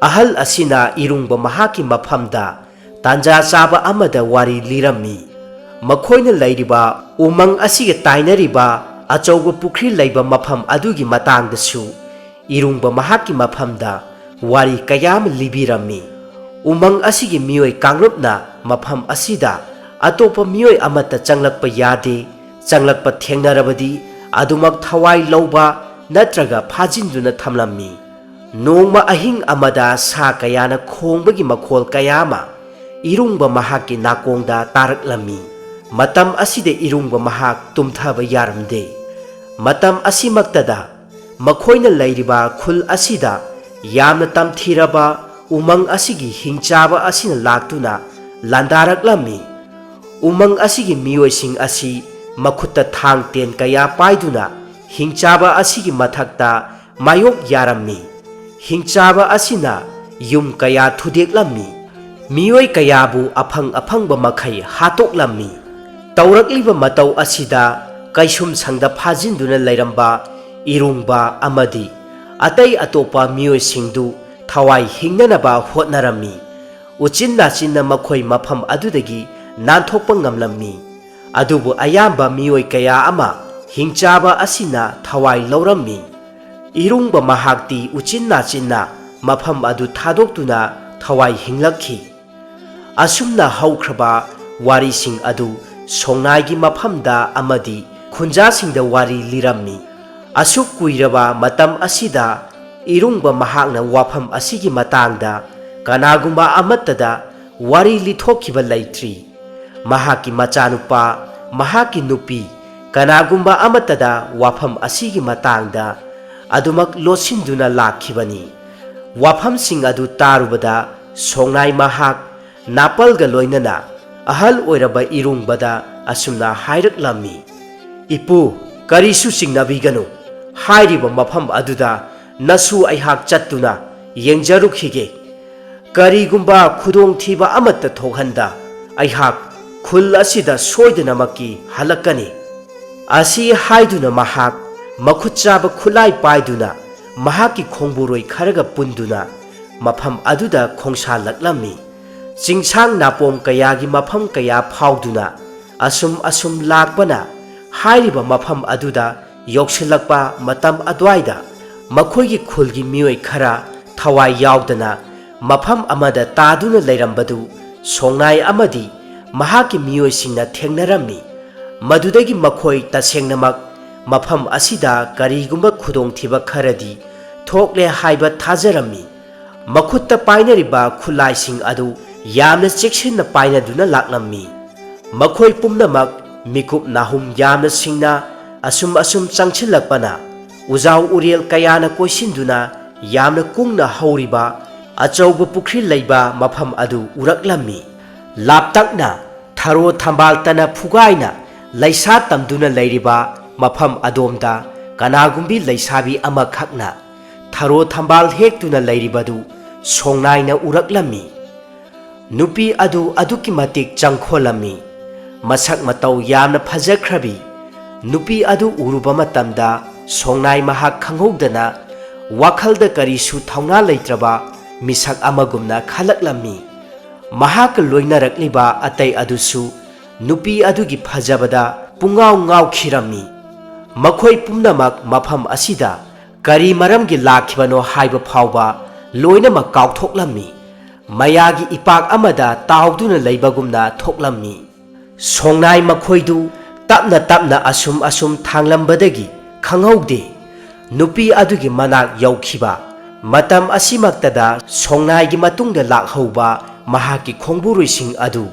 ꯑꯍꯜ ꯑꯁꯤꯅ ꯏꯔꯨꯡꯕ ꯃꯍꯥꯛꯀꯤ ꯃꯐꯝꯗ ꯇꯥꯟꯖꯥ ꯆꯥꯕ ꯑꯃꯗ ꯋꯥꯔꯤ ꯂꯤꯔꯝꯃꯤ ꯃꯈꯣꯏꯅ ꯂꯩꯔꯤꯕ ꯎꯃꯪ ꯑꯁꯤꯒ ꯇꯥꯏꯅꯔꯤꯕ ꯑꯆꯧꯕ ꯄꯨꯈ꯭ꯔꯤ ꯂꯩꯕ ꯃꯐꯝ ꯑꯗꯨꯒꯤ ꯃꯇꯥꯡꯗꯁꯨ ꯏꯔꯨꯡꯕ ꯃꯍꯥꯛꯀꯤ ꯃꯐꯝꯗ ꯋꯥꯔꯤ ꯀꯌꯥ ꯑꯃ ꯂꯤꯕꯤꯔꯝꯃꯤ ꯎꯃꯪ ꯑꯁꯤꯒꯤ ꯃꯤꯑꯣꯏ ꯀꯥꯡꯂꯨꯞꯅ ꯃꯐꯝ ꯑꯁꯤꯗ ꯑꯇꯣꯞꯄ ꯃꯤꯑꯣꯏ ꯑꯃꯠꯇ ꯆꯪꯂꯛꯄ ꯌꯥꯗꯦ ꯆꯪꯂꯛꯄ ꯊꯦꯡꯅꯔꯕꯗꯤ ꯑꯗꯨꯃꯛ ꯊꯋꯥꯏ ꯂꯧꯕ ꯅꯠꯇ꯭ꯔꯒ ꯐꯥꯖꯤꯟꯗꯨꯅ ꯊꯝꯂꯝꯃꯤ ꯅꯣꯡꯃ ꯑꯍꯤꯡ ꯑꯃꯗ ꯁꯥ ꯀꯌꯥꯅ ꯈꯣꯡꯕꯒꯤ ꯃꯈꯣꯜ ꯀꯌꯥ ꯑꯃ ꯏꯔꯨꯡꯕ ꯃꯍꯥꯛꯀꯤ ꯅꯥꯀꯣꯡꯗ ꯇꯥꯔꯛꯂꯝꯃꯤ ꯃꯇꯝ ꯑꯁꯤꯗ ꯏꯔꯨꯡꯕ ꯃꯍꯥꯛ ꯇꯨꯝꯊꯕ ꯌꯥꯔꯝꯗꯦ ꯃꯇꯝ ꯑꯁꯤꯃꯛꯇꯗ ꯃꯈꯣꯏꯅ ꯂꯩꯔꯤꯕ ꯈꯨꯜ ꯑꯁꯤꯗ ꯌꯥꯝꯅ ꯇꯝꯊꯤꯔꯕ ꯎꯃꯪ ꯑꯁꯤꯒꯤ ꯍꯤꯡꯆꯥꯕ ꯑꯁꯤꯅ ꯂꯥꯛꯇꯨꯅ ꯂꯥꯟꯗꯥꯔꯛꯂꯝꯃꯤ ꯎꯃꯪ ꯑꯁꯤꯒꯤ ꯃꯤꯑꯣꯏꯁꯤꯡ ꯑꯁꯤ ꯃꯈꯨꯠꯇ ꯊꯥꯡ ꯇꯦꯟ ꯀꯌꯥ ꯄꯥꯏꯗꯨꯅ ꯍꯤꯡꯆꯥꯕ ꯑꯁꯤꯒꯤ ꯃꯊꯛꯇ ꯃꯥꯌꯣꯛ ꯌꯥꯔꯝꯃꯤ ꯍꯤꯡꯆꯥꯕ ꯑꯁꯤꯅ ꯌꯨꯝ ꯀꯌꯥ ꯊꯨꯗꯦꯛꯂꯝꯃꯤ ꯃꯤꯑꯣꯏ ꯀꯌꯥꯕꯨ ꯑꯐꯪ ꯑꯐꯪꯕ ꯃꯈꯩ ꯍꯥꯠꯇꯣꯛꯂꯝꯃꯤ ꯇꯧꯔꯛꯂꯤꯕ ꯃꯇꯧ ꯑꯁꯤꯗ ꯀꯩꯁꯨꯝꯁꯪꯗ ꯐꯥꯖꯤꯟꯗꯨꯅ ꯂꯩꯔꯝꯕ ꯏꯔꯨꯡꯕ ꯑꯃꯗꯤ ꯑꯇꯩ ꯑꯇꯣꯞꯄ ꯃꯤꯑꯣꯏꯁꯤꯡꯗꯨ ꯊꯋꯥꯏ ꯍꯤꯡꯅꯅꯕ ꯍꯣꯠꯅꯔꯝꯃꯤ ꯎꯆꯤꯟ ꯅꯥꯆꯤꯟꯅ ꯃꯈꯣꯏ ꯃꯐꯝ ꯑꯗꯨꯗꯒꯤ ꯅꯥꯟꯊꯣꯛꯄ ꯉꯝꯂꯝꯃꯤ ꯑꯗꯨꯕꯨ ꯑꯌꯥꯝꯕ ꯃꯤꯑꯣꯏ ꯀꯌꯥ ꯑꯃ ꯍꯤꯡꯆꯥꯕ ꯑꯁꯤꯅ ꯊꯋꯥꯏ ꯂꯧꯔꯝꯃꯤ ꯏꯔꯨꯡꯕ ꯃꯍꯥꯛꯇꯤ ꯎꯆꯤꯟ ꯅꯥꯆꯤꯟꯅ ꯃꯐꯝ ꯑꯗꯨ ꯊꯥꯗꯣꯛꯇꯨꯅ ꯊꯋꯥꯏ ꯍꯤꯡꯂꯛꯈꯤ ꯑꯁꯨꯝꯅ ꯍꯧꯈ꯭ꯔꯕ ꯋꯥꯔꯤꯁꯤꯡ ꯑꯗꯨ ꯁꯣꯡꯅꯥꯏꯒꯤ ꯃꯐꯝꯗ ꯑꯃꯗꯤ ꯈꯨꯟꯖꯥꯁꯤꯡꯗ ꯋꯥꯔꯤ ꯂꯤꯔꯝꯃꯤ ꯑꯁꯨꯛ ꯀꯨꯏꯔꯕ ꯃꯇꯝ ꯑꯁꯤꯗ ꯏꯔꯨꯡꯕ ꯃꯍꯥꯛꯅ ꯋꯥꯐꯝ ꯑꯁꯤꯒꯤ ꯃꯇꯥꯡꯗ ꯀꯅꯥꯒꯨꯝꯕ ꯑꯃꯠꯇꯗ ꯋꯥꯔꯤ ꯂꯤꯊꯣꯛꯈꯤꯕ ꯂꯩꯇ꯭ꯔꯤ ꯃꯍꯥꯛꯀꯤ ꯃꯆꯥꯅꯨꯄꯥ ꯃꯍꯥꯛꯀꯤ ꯅꯨꯄꯤ ꯀꯅꯥꯒꯨꯝꯕ ꯑꯃꯠꯇꯗ ꯋꯥꯐꯝ ꯑꯁꯤꯒꯤ ꯃꯇꯥꯡꯗ ꯑꯗꯨꯃꯛ ꯂꯣꯠꯁꯤꯟꯗꯨꯅ ꯂꯥꯛꯈꯤꯕꯅꯤ ꯋꯥꯐꯝꯁꯤꯡ ꯑꯗꯨ ꯇꯥꯔꯨꯕꯗ ꯁꯣꯡꯅꯥꯏ ꯃꯍꯥꯛ ꯅꯥꯄꯜꯒ ꯂꯣꯏꯅꯅ ꯑꯍꯜ ꯑꯣꯏꯔꯕ ꯏꯔꯨꯡꯕꯗ ꯑꯁꯨꯝꯅ ꯍꯥꯏꯔꯛꯂꯝꯃꯤ ꯏꯄꯨ ꯀꯔꯤꯁꯨ ꯆꯤꯡꯅꯕꯤꯒꯅꯨ ꯍꯥꯏꯔꯤꯕ ꯃꯐꯝ ꯑꯗꯨꯗ ꯅꯁꯨ ꯑꯩꯍꯥꯛ ꯆꯠꯇꯨꯅ ꯌꯦꯡꯖꯔꯨꯈꯤꯒꯦ ꯀꯔꯤꯒꯨꯝꯕ ꯈꯨꯗꯣꯡꯊꯤꯕ ꯑꯃꯠꯇ ꯊꯣꯛꯍꯟꯗ ꯑꯩꯍꯥꯛ ꯈꯨꯜ ꯑꯁꯤꯗ ꯁꯣꯏꯗꯅꯃꯛꯀꯤ ꯍꯜꯂꯛꯀꯅꯤ ꯑꯁꯤ ꯍꯥꯏꯗꯨꯅ ꯃꯍꯥꯛ ꯃꯈꯨꯠ ꯆꯥꯕ ꯈꯨꯠꯂꯥꯏ ꯄꯥꯏꯗꯨꯅ ꯃꯍꯥꯛꯀꯤ ꯈꯣꯡꯕꯨꯔꯣꯏ ꯈꯔꯒ ꯄꯨꯟꯗꯨꯅ ꯃꯐꯝ ꯑꯗꯨꯗ ꯈꯣꯡꯁꯥꯜꯂꯛꯂꯝꯃꯤ ꯆꯤꯡꯁꯥꯡ ꯅꯥꯄꯣꯝ ꯀꯌꯥꯒꯤ ꯃꯐꯝ ꯀꯌꯥ ꯐꯥꯎꯗꯨꯅ ꯑꯁꯨꯝ ꯂꯥꯛꯄꯅ ꯍꯥꯏꯔꯤꯕ ꯃꯐꯝ ꯑꯗꯨꯗ ꯌꯧꯁꯤꯜꯂꯛꯄ ꯃꯇꯝ ꯑꯗꯨꯋꯥꯏꯗ ꯃꯈꯣꯏꯒꯤ ꯈꯨꯜꯒꯤ ꯃꯤꯑꯣꯏ ꯈꯔ ꯊꯋꯥꯏ ꯌꯥꯎꯗꯅ ꯃꯐꯝ ꯑꯃꯗ ꯇꯥꯗꯨꯅ ꯂꯩꯔꯝꯕꯗꯨ ꯁꯣꯡꯅꯥꯏ ꯑꯃꯗꯤ ꯃꯍꯥꯛꯀꯤ ꯃꯤꯑꯣꯏꯁꯤꯡꯅ ꯊꯦꯡꯅꯔꯝꯃꯤ ꯃꯗꯨꯗꯒꯤ ꯃꯈꯣꯏ ꯇꯁꯦꯡꯅꯃꯛ ꯃꯐꯝ ꯑꯁꯤꯗ ꯀꯔꯤꯒꯨꯝꯕ ꯈꯨꯗꯣꯡꯊꯤꯕ ꯈꯔꯗꯤ ꯊꯣꯛꯂꯦ ꯍꯥꯏꯕ ꯊꯥꯖꯔꯝꯃꯤ ꯃꯈꯨꯠꯇ ꯄꯥꯏꯅꯔꯤꯕ ꯈꯨꯠꯂꯥꯏꯁꯤꯡ ꯑꯗꯨ ꯌꯥꯝꯅ ꯆꯦꯛꯁꯤꯟꯅ ꯄꯥꯏꯅꯗꯨꯅ ꯂꯥꯛꯂꯝꯃꯤ ꯃꯈꯣꯏ ꯄꯨꯝꯅꯃꯛ ꯃꯤꯀꯨꯞ ꯅꯥꯍꯨꯝ ꯌꯥꯝꯅ ꯁꯤꯡꯅ ꯑꯁꯨꯝ ꯆꯪꯁꯤꯜꯂꯛꯄꯅ ꯎꯖꯥꯎ ꯎꯔꯦꯜ ꯀꯌꯥꯅ ꯀꯣꯏꯁꯤꯟꯗꯨꯅ ꯌꯥꯝꯅ ꯀꯨꯡꯅ ꯍꯧꯔꯤꯕ ꯑꯆꯧꯕ ꯄꯨꯈ꯭ꯔꯤ ꯂꯩꯕ ꯃꯐꯝ ꯑꯗꯨ ꯎꯔꯛꯂꯝꯃꯤ ꯂꯥꯞꯇꯛꯅ ꯊꯔꯣ ꯊꯝꯕꯥꯜꯇꯅ ꯐꯨꯒꯥꯏꯅ ꯂꯩꯁꯥ ꯇꯝꯗꯨꯅ ꯂꯩꯔꯤꯕ ꯃꯐꯝ ꯑꯗꯣꯝꯗ ꯀꯅꯥꯒꯨꯝꯕꯤ ꯂꯩꯁꯥꯕꯤ ꯑꯃꯈꯛꯅ ꯊꯔꯣ ꯊꯝꯕꯥꯜ ꯍꯦꯛꯇꯨꯅ ꯂꯩꯔꯤꯕꯗꯨ ꯁꯣꯡꯅꯥꯏꯅ ꯎꯔꯛꯂꯝꯃꯤ ꯅꯨꯄꯤ ꯑꯗꯨ ꯑꯗꯨꯛꯀꯤ ꯃꯇꯤꯛ ꯆꯪꯈꯣꯜꯂꯝꯃꯤ ꯃꯁꯛ ꯃꯇꯧ ꯌꯥꯝꯅ ꯐꯖꯈ꯭ꯔꯕꯤ ꯅꯨꯄꯤ ꯑꯗꯨ ꯎꯔꯨꯕ ꯃꯇꯝꯗ ꯁꯣꯡꯅꯥꯏ ꯃꯍꯥꯛ ꯈꯪꯍꯧꯗꯅ ꯋꯥꯈꯜꯗ ꯀꯔꯤꯁꯨ ꯊꯧꯅꯥ ꯂꯩꯇ꯭ꯔꯕ ꯃꯤꯁꯛ ꯑꯃꯒꯨꯝꯅ ꯈꯜꯂꯛꯂꯝꯃꯤ ꯃꯍꯥꯛꯀ ꯂꯣꯏꯅꯔꯛꯂꯤꯕ ꯑꯇꯩ ꯑꯗꯨꯁꯨ ꯅꯨꯄꯤ ꯑꯗꯨꯒꯤ ꯐꯖꯕꯗ ꯄꯨꯡꯉꯥꯎ ꯉꯥꯎꯈꯤꯔꯝꯃꯤ ꯃꯈꯣꯏ ꯄꯨꯝꯅꯃꯛ ꯃꯐꯝ ꯑꯁꯤꯗ ꯀꯔꯤ ꯃꯔꯝꯒꯤ ꯂꯥꯛꯈꯤꯕꯅꯣ ꯍꯥꯏꯕ ꯐꯥꯎꯕ ꯂꯣꯏꯅꯃꯛ ꯀꯥꯎꯊꯣꯛꯂꯝꯃꯤ ꯃꯌꯥꯒꯤ ꯏꯄꯥꯛ ꯑꯃꯗ ꯇꯥꯎꯗꯨꯅ ꯂꯩꯕꯒꯨꯝꯅ ꯊꯣꯛꯂꯝꯃꯤ꯫ ꯁꯣꯡꯅꯥꯏ ꯃꯈꯣꯏꯗꯨ ꯇꯞꯅ ꯇꯞꯅ ꯑꯁꯨꯝ ꯈꯥꯡꯂꯝꯕꯗꯒꯤ ꯈꯪꯍꯧꯗꯦ ꯅꯨꯄꯤ ꯑꯗꯨꯒꯤ ꯃꯅꯥꯛ ꯌꯧꯈꯤꯕ꯫ ꯃꯇꯝ ꯑꯁꯤꯃꯛꯇꯗ ꯁꯣꯡꯅꯥꯏꯒꯤ ꯃꯇꯨꯡꯗ ꯂꯥꯛꯍꯧꯕ ꯃꯍꯥꯛꯀꯤ ꯈꯣꯡꯕꯨꯔꯣꯏꯁꯤꯡ ꯑꯗꯨ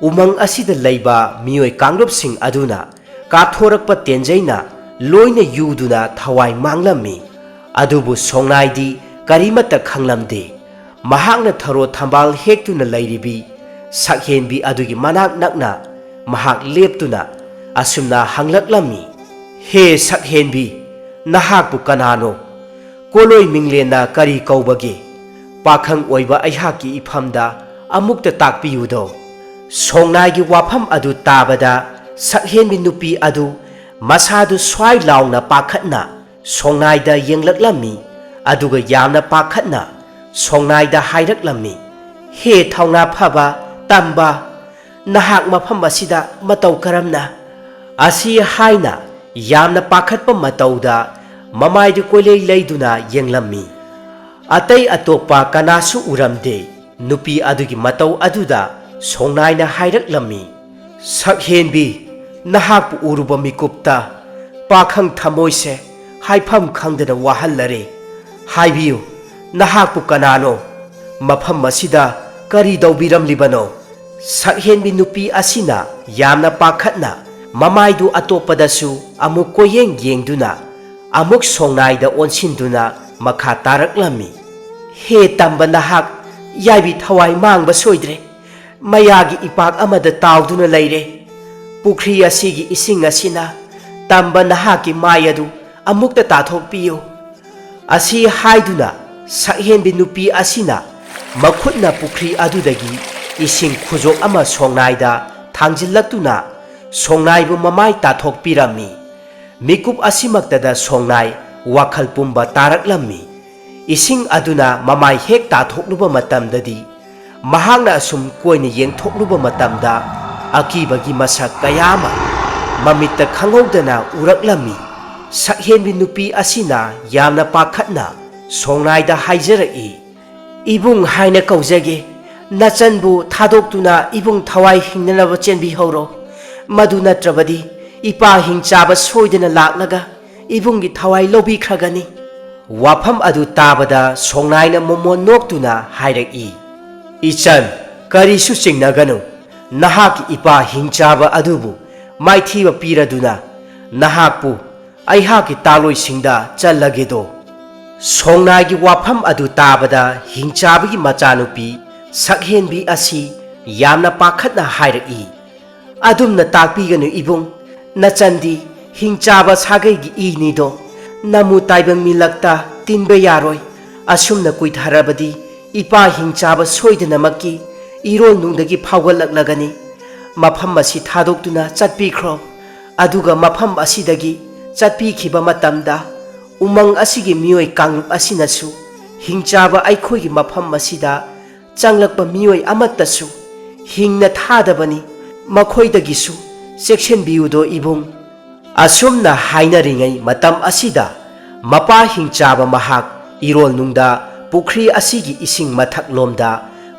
ꯎꯃꯪ ꯑꯁꯤꯗ ꯂꯩꯕ ꯃꯤꯑꯣꯏ ꯀꯥꯡꯂꯨꯞꯁꯤꯡ ꯑꯗꯨꯅ ꯀꯥꯞꯊꯣꯔꯛꯄ ꯇꯦꯟꯖꯩꯅ ꯂꯣꯏꯅ ꯌꯨꯗꯨꯅ ꯊꯋꯥꯏ ꯃꯥꯡꯂꯝꯃꯤ꯫ ꯑꯗꯨꯕꯨ ꯁꯣꯡꯅꯥꯏꯗꯤ ꯀꯔꯤꯃꯠꯇ ꯈꯪꯂꯝꯗꯦ꯫ ꯃꯍꯥꯛꯅ ꯊꯔꯣ ꯊꯝꯕꯥꯜ ꯍꯦꯛꯇꯨꯅ ꯂꯩꯔꯤꯕꯤ ꯁꯛꯍꯦꯟꯕꯤ ꯑꯗꯨꯒꯤ ꯃꯅꯥꯛ ꯅꯛꯅ ꯃꯍꯥꯛ ꯂꯦꯞꯇꯨꯅ ꯑꯁꯨꯝꯅ ꯍꯪꯂꯛꯂꯝꯃꯤ, "ꯍꯦ ꯁꯛꯍꯦꯟꯕꯤ, ꯅꯍꯥꯛꯄꯨ ꯀꯅꯥꯅꯣ? ꯀꯣꯂꯣꯏ ꯃꯤꯡꯂꯦꯟꯅ ꯀꯔꯤ ꯀꯧꯕꯒꯦ? ꯄꯥꯈꯪ ꯑꯣꯏꯕ ꯑꯩꯍꯥꯛꯀꯤ ꯏꯐꯝꯗ ꯑꯃꯨꯛꯇ ꯇꯥꯛꯄꯤꯌꯨꯗꯣ"꯫ ꯁꯣꯡꯅꯥꯏꯒꯤ ꯋꯥꯐꯝ ꯑꯗꯨ ꯇꯥꯕꯗ ꯁꯛꯍꯦꯟꯕꯤ ꯅꯨꯄꯤ ꯑꯗꯨ ꯃꯁꯥꯗꯨ ꯁ꯭ꯋꯥꯏ ꯂꯥꯎꯅ ꯄꯥꯈꯠꯅ ꯁꯣꯡꯅꯥꯏꯗ ꯌꯦꯡꯂꯛꯂꯝꯃꯤ꯫ ꯑꯗꯨꯒ ꯌꯥꯝꯅ ꯄꯥꯈꯠꯅ ꯁꯣꯡꯅꯥꯏꯗ ꯍꯥꯏꯔꯛꯂꯝꯃꯤ, "ꯍꯦ ꯊꯧꯅꯥ ꯐꯕ ꯇꯝꯕ, ꯅꯍꯥꯛ ꯃꯐꯝ ꯑꯁꯤꯗ ꯃꯇꯧ ꯀꯔꯝꯅ"꯫ ꯑꯁꯤ ꯍꯥꯏꯅ ꯌꯥꯝꯅ ꯄꯥꯈꯠꯄ ꯃꯇꯧꯗ ꯃꯃꯥꯏꯗꯨ ꯀꯣꯏꯂꯩ ꯂꯩꯗꯨꯅ ꯌꯦꯡꯂꯝꯃꯤ꯫ ꯑꯇꯩ ꯑꯇꯣꯞꯄ ꯀꯅꯥꯁꯨ ꯎꯔꯝꯗꯦ꯫ ꯅꯨꯄꯤ ꯑꯗꯨꯒꯤ ꯃꯇꯧ ꯑꯗꯨꯗ ꯁꯣꯡꯅꯥꯏꯅ ꯍꯥꯏꯔꯛꯂꯝꯃꯤ, "ꯁꯛꯍꯦꯟꯕꯤ, ꯅꯍꯥꯛꯄꯨ ꯎꯔꯨꯕ ꯃꯤꯀꯨꯞꯇ ꯄꯥꯈꯪ ꯊꯃꯣꯏꯁꯦ ꯍꯥꯏꯐꯝ ꯈꯪꯗꯅ ꯋꯥꯍꯜꯂꯔꯦ꯫ ꯍꯥꯏꯕꯤꯌꯨ, ꯅꯍꯥꯛꯄꯨ ꯀꯅꯥꯅꯣ? ꯃꯐꯝ ꯑꯁꯤꯗ ꯀꯔꯤ ꯇꯧꯕꯤꯔꯝꯂꯤꯕꯅꯣ"꯫ ꯁꯛꯍꯦꯟꯕꯤ ꯅꯨꯄꯤ ꯑꯁꯤꯅ ꯌꯥꯝꯅ ꯄꯥꯈꯠꯅ ꯃꯃꯥꯏꯗꯨ ꯑꯇꯣꯞꯄꯗꯁꯨ ꯑꯃꯨꯛ ꯀꯣꯌꯦꯡ ꯌꯦꯡꯗꯨꯅ ꯑꯃꯨꯛ ꯁꯣꯡꯅꯥꯏꯗ ꯑꯣꯟꯁꯤꯟꯗꯨꯅ ꯃꯈꯥ ꯇꯥꯔꯛꯂꯝꯃꯤ, "ꯍꯦ ꯇꯝꯕ, ꯅꯍꯥꯛ ꯌꯥꯏꯕꯤ ꯊꯋꯥꯏ ꯃꯥꯡꯕ ꯁꯣꯏꯗ꯭ꯔꯦ꯫ ꯃꯌꯥꯒꯤ ꯏꯄꯥꯛ ꯑꯃꯗ ꯇꯥꯎꯗꯨꯅ ꯂꯩꯔꯦ꯫ ꯄꯨꯈ꯭ꯔꯤ ꯑꯁꯤꯒꯤ ꯏꯁꯤꯡ ꯑꯁꯤꯅ ꯇꯝꯕ ꯅꯍꯥꯛꯀꯤ ꯃꯥꯏ ꯑꯗꯨ ꯑꯃꯨꯛꯇ ꯇꯥꯊꯣꯛꯄꯤꯌꯨ"꯫ ꯑꯁꯤ ꯍꯥꯏꯗꯨꯅ ꯁꯛꯍꯦꯟꯕꯤ ꯅꯨꯄꯤ ꯑꯁꯤꯅ ꯃꯈꯨꯠꯅ ꯄꯨꯈ꯭ꯔꯤ ꯑꯗꯨꯗꯒꯤ ꯏꯁꯤꯡ ꯈꯨꯖꯣꯛ ꯑꯃ ꯁꯣꯡꯅꯥꯏꯗ ꯊꯥꯡꯖꯤꯜꯂꯛꯇꯨꯅ ꯁꯣꯡꯅꯥꯏꯕꯨ ꯃꯃꯥꯏ ꯇꯥꯊꯣꯛꯄꯤꯔꯝꯃꯤ꯫ ꯃꯤꯀꯨꯞ ꯑꯁꯤꯃꯛꯇꯗ ꯁꯣꯡꯅꯥꯏ ꯋꯥꯈꯜ ꯄꯨꯝꯕ ꯇꯥꯔꯛꯂꯝꯃꯤ꯫ ꯏꯁꯤꯡ ꯑꯗꯨꯅ ꯃꯃꯥꯏ ꯍꯦꯛ ꯇꯥꯊꯣꯛꯂꯨꯕ ꯃꯇꯝꯗꯗꯤ ꯃꯍꯥꯛꯅ ꯑꯁꯨꯝ ꯀꯣꯏꯅ ꯌꯦꯡꯊꯣꯛꯂꯨꯕ ꯃꯇꯝꯗ ꯑꯀꯤꯕꯒꯤ ꯃꯁꯛ ꯀꯌꯥ ꯑꯃ ꯃꯃꯤꯠꯇ ꯈꯪꯍꯧꯗꯅ ꯎꯔꯛꯂꯝꯃꯤ꯫ ꯁꯛꯍꯦꯟꯕꯤ ꯅꯨꯄꯤ ꯑꯁꯤꯅ ꯌꯥꯝꯅ ꯄꯥꯈꯠꯅ ꯁꯣꯡꯅꯥꯏꯗ ꯍꯥꯏꯖꯔꯛꯏ, "ꯏꯕꯨꯡ ꯍꯥꯏꯅ ꯀꯧꯖꯒꯦ꯫ ꯅꯆꯟꯕꯨ ꯊꯥꯗꯣꯛꯇꯨꯅ ꯏꯕꯨꯡ ꯊꯋꯥꯏ ꯍꯤꯡꯅꯅꯕ ꯆꯦꯟꯕꯤꯍꯧꯔꯣ꯫ ꯃꯗꯨ ꯅꯠꯇ꯭ꯔꯕꯗꯤ ꯏꯄꯥ ꯍꯤꯡꯆꯥꯕ ꯁꯣꯏꯗꯅ ꯂꯥꯛꯂꯒ ꯏꯕꯨꯡꯒꯤ ꯊꯋꯥꯏ ꯂꯧꯕꯤꯈ꯭ꯔꯒꯅꯤ"꯫ ꯋꯥꯐꯝ ꯑꯗꯨ ꯇꯥꯕꯗ ꯁꯣꯡꯅꯥꯏꯅ ꯃꯣꯃꯣꯟ ꯅꯣꯛꯇꯨꯅ ꯍꯥꯏꯔꯛꯏ, "ꯏꯆꯟ, ꯀꯔꯤꯁꯨ ꯆꯤꯡꯅꯒꯅꯨ꯫ ꯅꯍꯥꯛꯀꯤ ꯏꯄꯥ ꯍꯤꯡꯆꯥꯕ ꯑꯗꯨꯕꯨ ꯃꯥꯏꯊꯤꯕ ꯄꯤꯔꯗꯨꯅ ꯅꯍꯥꯛꯄꯨ ꯑꯩꯍꯥꯛꯀꯤ ꯇꯥꯂꯣꯏꯁꯤꯡꯗ ꯆꯜꯂꯒꯦꯗꯣ"꯫ ꯁꯣꯡꯅꯥꯏꯒꯤ ꯋꯥꯐꯝ ꯑꯗꯨ ꯇꯥꯕꯗ ꯍꯤꯡꯆꯥꯕꯒꯤ ꯃꯆꯥꯅꯨꯄꯤ ꯁꯛꯍꯦꯟꯕꯤ ꯑꯁꯤ ꯌꯥꯝꯅ ꯄꯥꯈꯠꯅ ꯍꯥꯏꯔꯛꯏ, "ꯑꯗꯨꯝꯅ ꯇꯥꯛꯄꯤꯒꯅꯨ ꯏꯕꯨꯡ꯫ ꯅꯆꯟꯗꯤ ꯍꯤꯡꯆꯥꯕ ꯁꯥꯒꯩꯒꯤ ꯏꯅꯤꯗꯣ꯫ ꯅꯃꯨ ꯇꯥꯏꯕꯪ ꯃꯤꯂꯛꯇ ꯇꯤꯟꯕ ꯌꯥꯔꯣꯏ꯫ ꯑꯁꯨꯝꯅ ꯀꯨꯏꯊꯔꯕꯗꯤ ꯏꯄꯥ ꯍꯤꯡꯆꯥꯕ ꯁꯣꯏꯗꯅꯃꯛꯀꯤ ꯏꯔꯣꯜꯅꯨꯡꯗꯒꯤ ꯐꯥꯎꯒꯠꯂꯛꯂꯒꯅꯤ꯫ ꯃꯐꯝ ꯑꯁꯤ ꯊꯥꯗꯣꯛꯇꯨꯅ ꯆꯠꯄꯤꯈ꯭ꯔꯣ꯫ ꯑꯗꯨꯒ ꯃꯐꯝ ꯑꯁꯤꯗꯒꯤ ꯆꯠꯄꯤꯈꯤꯕ ꯃꯇꯝꯗ ꯎꯃꯪ ꯑꯁꯤꯒꯤ ꯃꯤꯑꯣꯏ ꯀꯥꯡꯂꯨꯞ ꯑꯁꯤꯅꯁꯨ ꯍꯤꯡꯆꯥꯕ ꯑꯩꯈꯣꯏꯒꯤ ꯃꯐꯝ ꯑꯁꯤꯗ ꯆꯪꯂꯛꯄ ꯃꯤꯑꯣꯏ ꯑꯃꯠꯇꯁꯨ ꯍꯤꯡꯅ ꯊꯥꯗꯕꯅꯤ꯫ ꯃꯈꯣꯏꯗꯒꯤꯁꯨ ꯆꯦꯛꯁꯤꯟꯕꯤꯌꯨꯗꯣ ꯏꯕꯨꯡ"꯫ ꯑꯁꯨꯝꯅ ꯍꯥꯏꯅꯔꯤꯉꯩ ꯃꯇꯝ ꯑꯁꯤꯗ ꯃꯄꯥ ꯍꯤꯡꯆꯥꯕ ꯃꯍꯥꯛ ꯏꯔꯣꯜꯅꯨꯡꯗ ꯄꯨꯈ꯭ꯔꯤ ꯑꯁꯤꯒꯤ ꯏꯁꯤꯡ ꯃꯊꯛꯂꯣꯝꯗ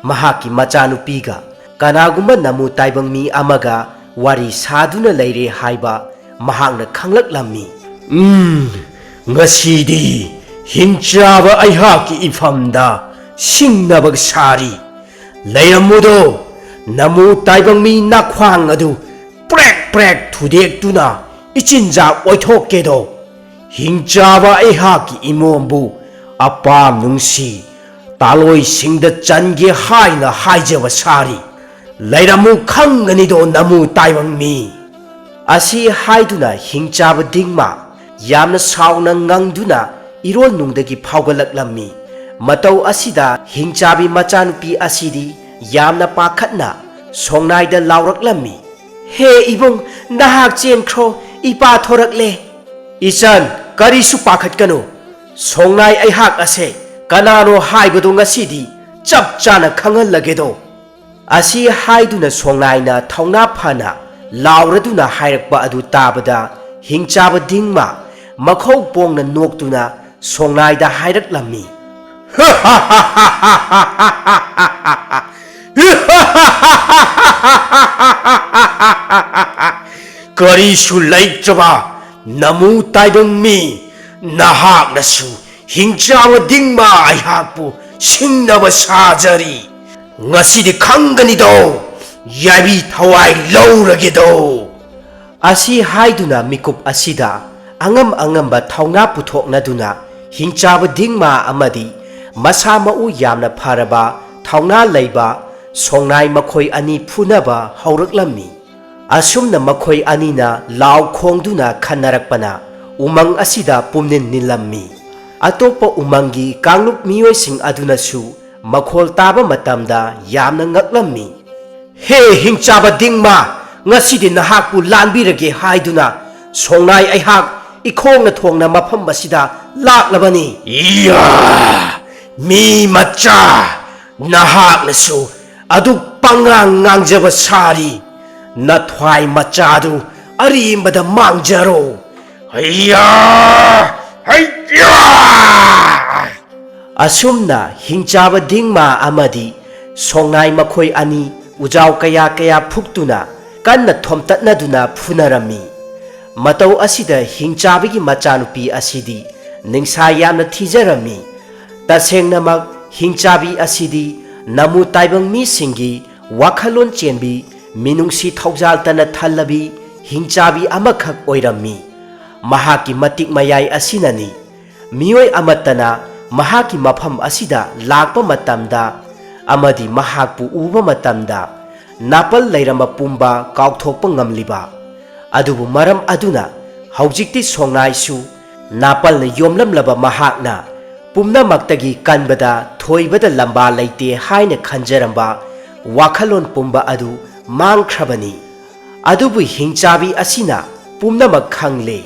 ꯃꯍꯥꯛꯀꯤ ꯃꯆꯥꯅꯨꯄꯤꯒ ꯀꯅꯥꯒꯨꯝꯕ ꯅꯃꯨ ꯇꯥꯏꯕꯪ ꯃꯤ ꯑꯃꯒ ꯋꯥꯔꯤ ꯁꯥꯗꯨꯅ ꯂꯩꯔꯦ ꯍꯥꯏꯕ ꯃꯍꯥꯛꯅ ꯈꯪꯂꯛꯂꯝꯃꯤ꯫ "ꯉꯁꯤꯗꯤ ꯍꯤꯡꯆꯥꯕ ꯑꯩꯍꯥꯛꯀꯤ ꯏꯐꯝꯗ ꯁꯤꯡꯅꯕ ꯁꯥꯔꯤ꯫ ꯂꯩꯔꯝꯃꯨꯗꯣ, ꯅꯃꯨ ꯇꯥꯏꯕꯪ ꯃꯤ ꯅꯥꯈ꯭ꯋꯥꯡ ꯑꯗꯨ ꯄ꯭ꯔꯦꯛ ꯄ꯭ꯔꯦꯛ ꯊꯨꯗꯦꯛꯇꯨꯅ ꯏꯆꯤꯟꯖꯥꯛ ꯑꯣꯏꯊꯣꯛꯀꯦꯗꯣ꯫ ꯍꯤꯡꯆꯥꯕ ꯑꯩꯍꯥꯛꯀꯤ ꯏꯃꯣꯝꯕꯨ ꯑꯄꯥꯝ ꯅꯨꯡꯁꯤ ꯇꯥꯂꯣꯏꯁꯤꯡꯗ ꯆꯟꯒꯦ ꯍꯥꯏꯅ ꯍꯥꯏꯖꯕ ꯁꯥꯔꯤ꯫ ꯂꯩꯔꯝꯃꯨ ꯈꯪꯒꯅꯤꯗꯣ ꯅꯃꯨ ꯇꯥꯏꯕꯪ ꯃꯤ"꯫ ꯑꯁꯤ ꯍꯥꯏꯗꯨꯅ ꯍꯤꯡꯆꯥꯕ ꯗꯤꯡꯃ ꯌꯥꯝꯅ ꯁꯥꯎꯅ ꯉꯪꯗꯨꯅ ꯏꯔꯣꯜꯅꯨꯡꯗꯒꯤ ꯐꯥꯎꯒꯠꯂꯛꯂꯝꯃꯤ꯫ ꯃꯇꯧ ꯑꯁꯤꯗ ꯍꯤꯡꯆꯥꯕꯤ ꯃꯆꯥꯅꯨꯄꯤ ꯑꯁꯤꯗꯤ ꯌꯥꯝꯅ ꯄꯥꯈꯠꯅ ꯁꯣꯡꯅꯥꯏꯗ ꯂꯥꯎꯔꯛꯂꯝꯃꯤ, "ꯍꯦ ꯏꯕꯨꯡ, ꯅꯍꯥꯛ ꯆꯦꯟꯈ꯭ꯔꯣ, ꯏꯄꯥ ꯊꯣꯔꯛꯂꯦ"꯫ "ꯏꯆꯟ, ꯀꯔꯤꯁꯨ ꯄꯥꯈꯠꯀꯅꯨ꯫ ꯁꯣꯡꯅꯥꯏ ꯑꯩꯍꯥꯛ ꯑꯁꯦ ꯀꯅꯥꯅꯣ ꯍꯥꯏꯕꯗꯨ ꯉꯁꯤꯗꯤ ꯆꯞ ꯆꯥꯅ ꯈꯪꯍꯜꯂꯒꯦꯗꯣ"꯫ ꯑꯁꯤ ꯍꯥꯏꯗꯨꯅ ꯁꯣꯡꯅꯥꯏꯅ ꯊꯧꯅꯥ ꯐꯅ ꯂꯥꯎꯔꯗꯨꯅ ꯍꯥꯏꯔꯛꯄ ꯑꯗꯨ ꯇꯥꯕꯗ ꯍꯤꯡꯆꯥꯕ ꯗꯤꯡꯃ ꯃꯈꯧ ꯄꯣꯡꯅ ꯅꯣꯛꯇꯨꯅ ꯁꯣꯡꯅꯥꯏꯗ ꯍꯥꯏꯔꯛꯂꯝꯃꯤ, Karisu laitraba namu taibang mi nahak nasu hingchawa dingma aihakpu singnaba sajari ngasidi khangani do yabi thawai laurage do asi haiduna mikup asida angam angamba thawna puthoknaduna hingchaba dingma amadi masa mau yamna pharaba thawna leiba songnai makhoi ani phunaba hauraklammi asumna makhoi anina law khongduna khanarakpana umang asida pumnin nilammi atopa umangi kanglup miyoi sing adunasu makhol taba matamda yamna ngaklammi he hingchaba dingma ngasidi nahakpu lanbirage haiduna songnai aihak ikhongna thongna mafam asida laklabani iya mi macha nahak nasu aduk pangang ngangjaba sari nathwai machadu arimbada mangjaro hayya hayya asumna hingchaba dingma amadi songnai makhoi ani ujau kaya kaya phuktuna kanna thomtatnaduna phunarami matau asida hingchabigi machanupi asidi ningsa yamna thijarami tasengnamak hingchabi asidi namu taibang mi singi wakhalon chenbi minungsi thaujal tana thallabi hingchabi amakhak oirammi mahaki matik mayai asinani miyoi amatana mahaki mafam asida lakpa matamda amadi mahakpu uba matamda napal leirama pumba kaukthokpa ngamliba adubu maram aduna haujikti songnaisu napal na yomlamlaba mahakna pumna maktagi kanbada thoibada lamba leite haina khanjaramba wakhalon pumba adu mangkhrabani adubu hingchabi asina pumna makhangle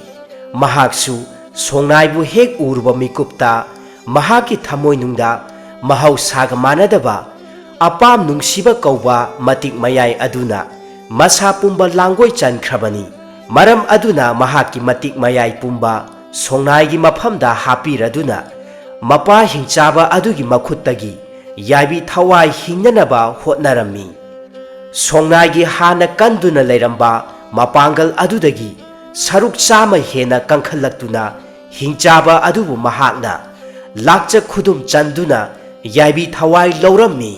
mahaksu songnaibu hek urba mikupta mahaki thamoi nungda mahau saga manadaba apam nungsiba kauba matik mayai aduna masa pumba langoi chankhrabani maram aduna mahaki matik mayai pumba songnai gi mafamda hapiraduna mapa hingchaba adugi makhuttagi yabi thawai hingnanaba hotnarammi songnai gi hana kanduna leiramba mapangal adudagi saruk chama hena kankhallaktuna hingchaba adubu mahakna lakcha khudum chanduna yabi thawai laurammi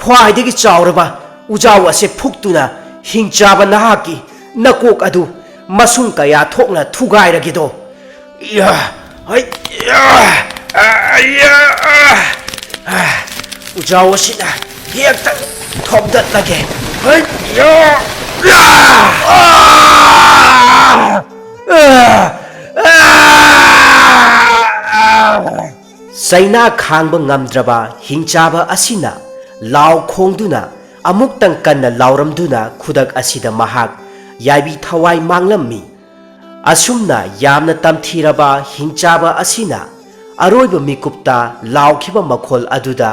khwaidagi chauraba ujau ase phuktuna hingchaba nahaki nakok adu masung kaya thokna thugairagido ya ai ya ujau asina hekta thobdatlage hai ya saina khangba ngamdraba hingchaba asina law khongduna amuktang kanna lauramduna khudak asida mahak yabi thawai manglammi asumna yamna tamthiraba hingchaba asina aroiba mikupta laukhiba makhol aduda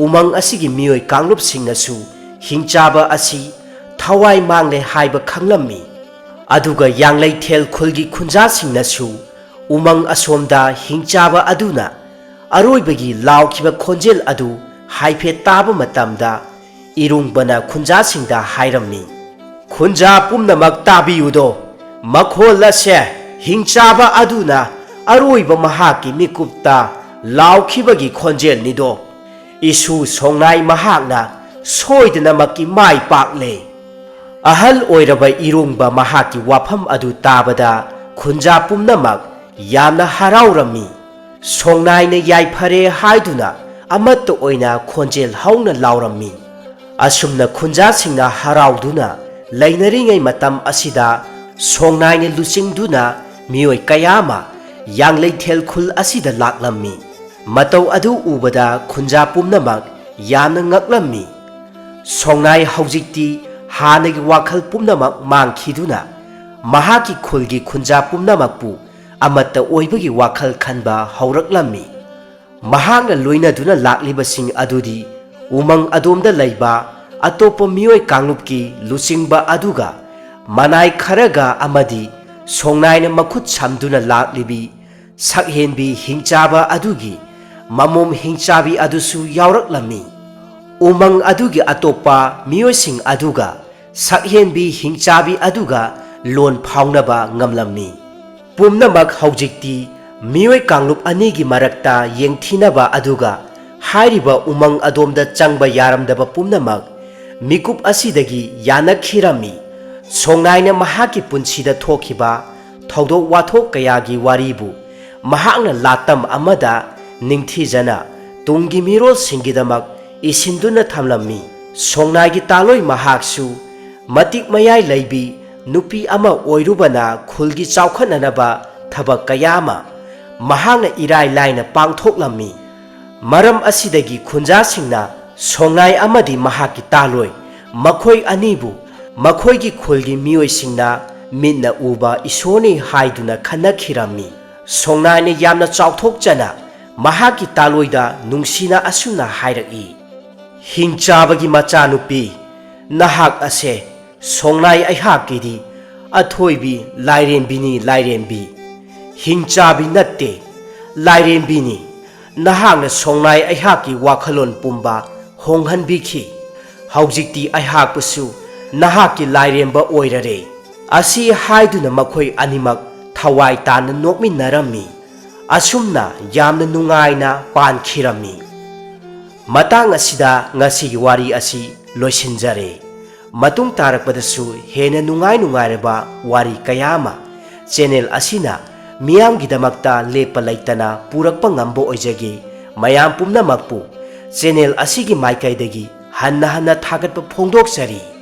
umang asigi miyoi kanglup singnasu hingchaba asi thawai mangle haiba khanglammi aduga yanglei thel khulgi khunja singnasu umang asomda hingchaba aduna aroibagi laukhiba khonjel adu haife taba matamda irungbana khunja singda hairammi khunja pumnamak tabiyudo makhol ase hingchaba aduna aroiba mahaki mikupta laukibagi khonjel nido isu songnai mahakna soidana maki mai pakle ahal oiraba irungba mahaki wafam adu tabada khunja pumnamak yamna haraurami songnai na yaifare haiduna amatta oina khonjel hauna laurammi asumna khunja singna harauduna lainaringai matam asida songnai na lusingduna miyoi kayama yanglei thel khul asida laklammi matau adu ubada khunja pumnamak yamna ngaklammi songnai haujikti hanagi wakhal pumnamak mangkhiduna mahaki khulgi khunja pumnamakpu amatta oibagi wakhal khanba hauraklammi mahakna loinaduna laklibasing adudi umang adomda leiba atopa miyoi kanglupki lusingba aduga manai kharaga amadi songnai na makhut samduna laklibi sakhenbi hingchaba adugi mamom hingchabi adusu yauraklammi. Umang adugi atopa miyoising aduga sakhenbi hingchabi aduga lon phaunaba ngamlammi. Pumnamak haujikti miyoi kanglup anigi marakta yengthinaba aduga hairiba umang adomda changba yaramdaba pumnamak mikup asidagi yanakhirami. Songnaina mahaki punsida thokiba thodok wathok kayagi waribu mahakna latam amada ningthijana tungi mirol singidamak isinduna thamlammi. Songnai taloi mahaksu matik mayai laibi nupi ama oirubana khulgi chawkhananaba thabak kayama mahakna irai laina pangthoklammi. Maram asidagi khunja singna songnai amadi mahaki taloi makhoi anibu makhoi khulgi miyoi singna minna uba isoni haiduna khanakhirammi. Songnai ne yamna chawthokchana mahaki taloida nungsina asuna hairaki. Hingchabagi machanupi nahak ase songnai aihakidi athoibi lairembini lairembi. Hingchabi natte lairembini nahakna songnai aihaki wakhalon pumba honghanbikhi. Haujikti aihakpusu nahaki lairemba oirare. Asi haiduna makhoi animak thawai tana nokminnarammi. Asumna yamna nungaina pankhirammi. Matang asida ngasigi wari asi loisinjare. Matung tarakpadasu hena nungairaba wari kayama channel asina miyamgidamakta lepa laitana purakpa ngambo oijagi mayam pumnamakpu channel asigi maikaidagi hanna hanna thagatpa phongdoksari.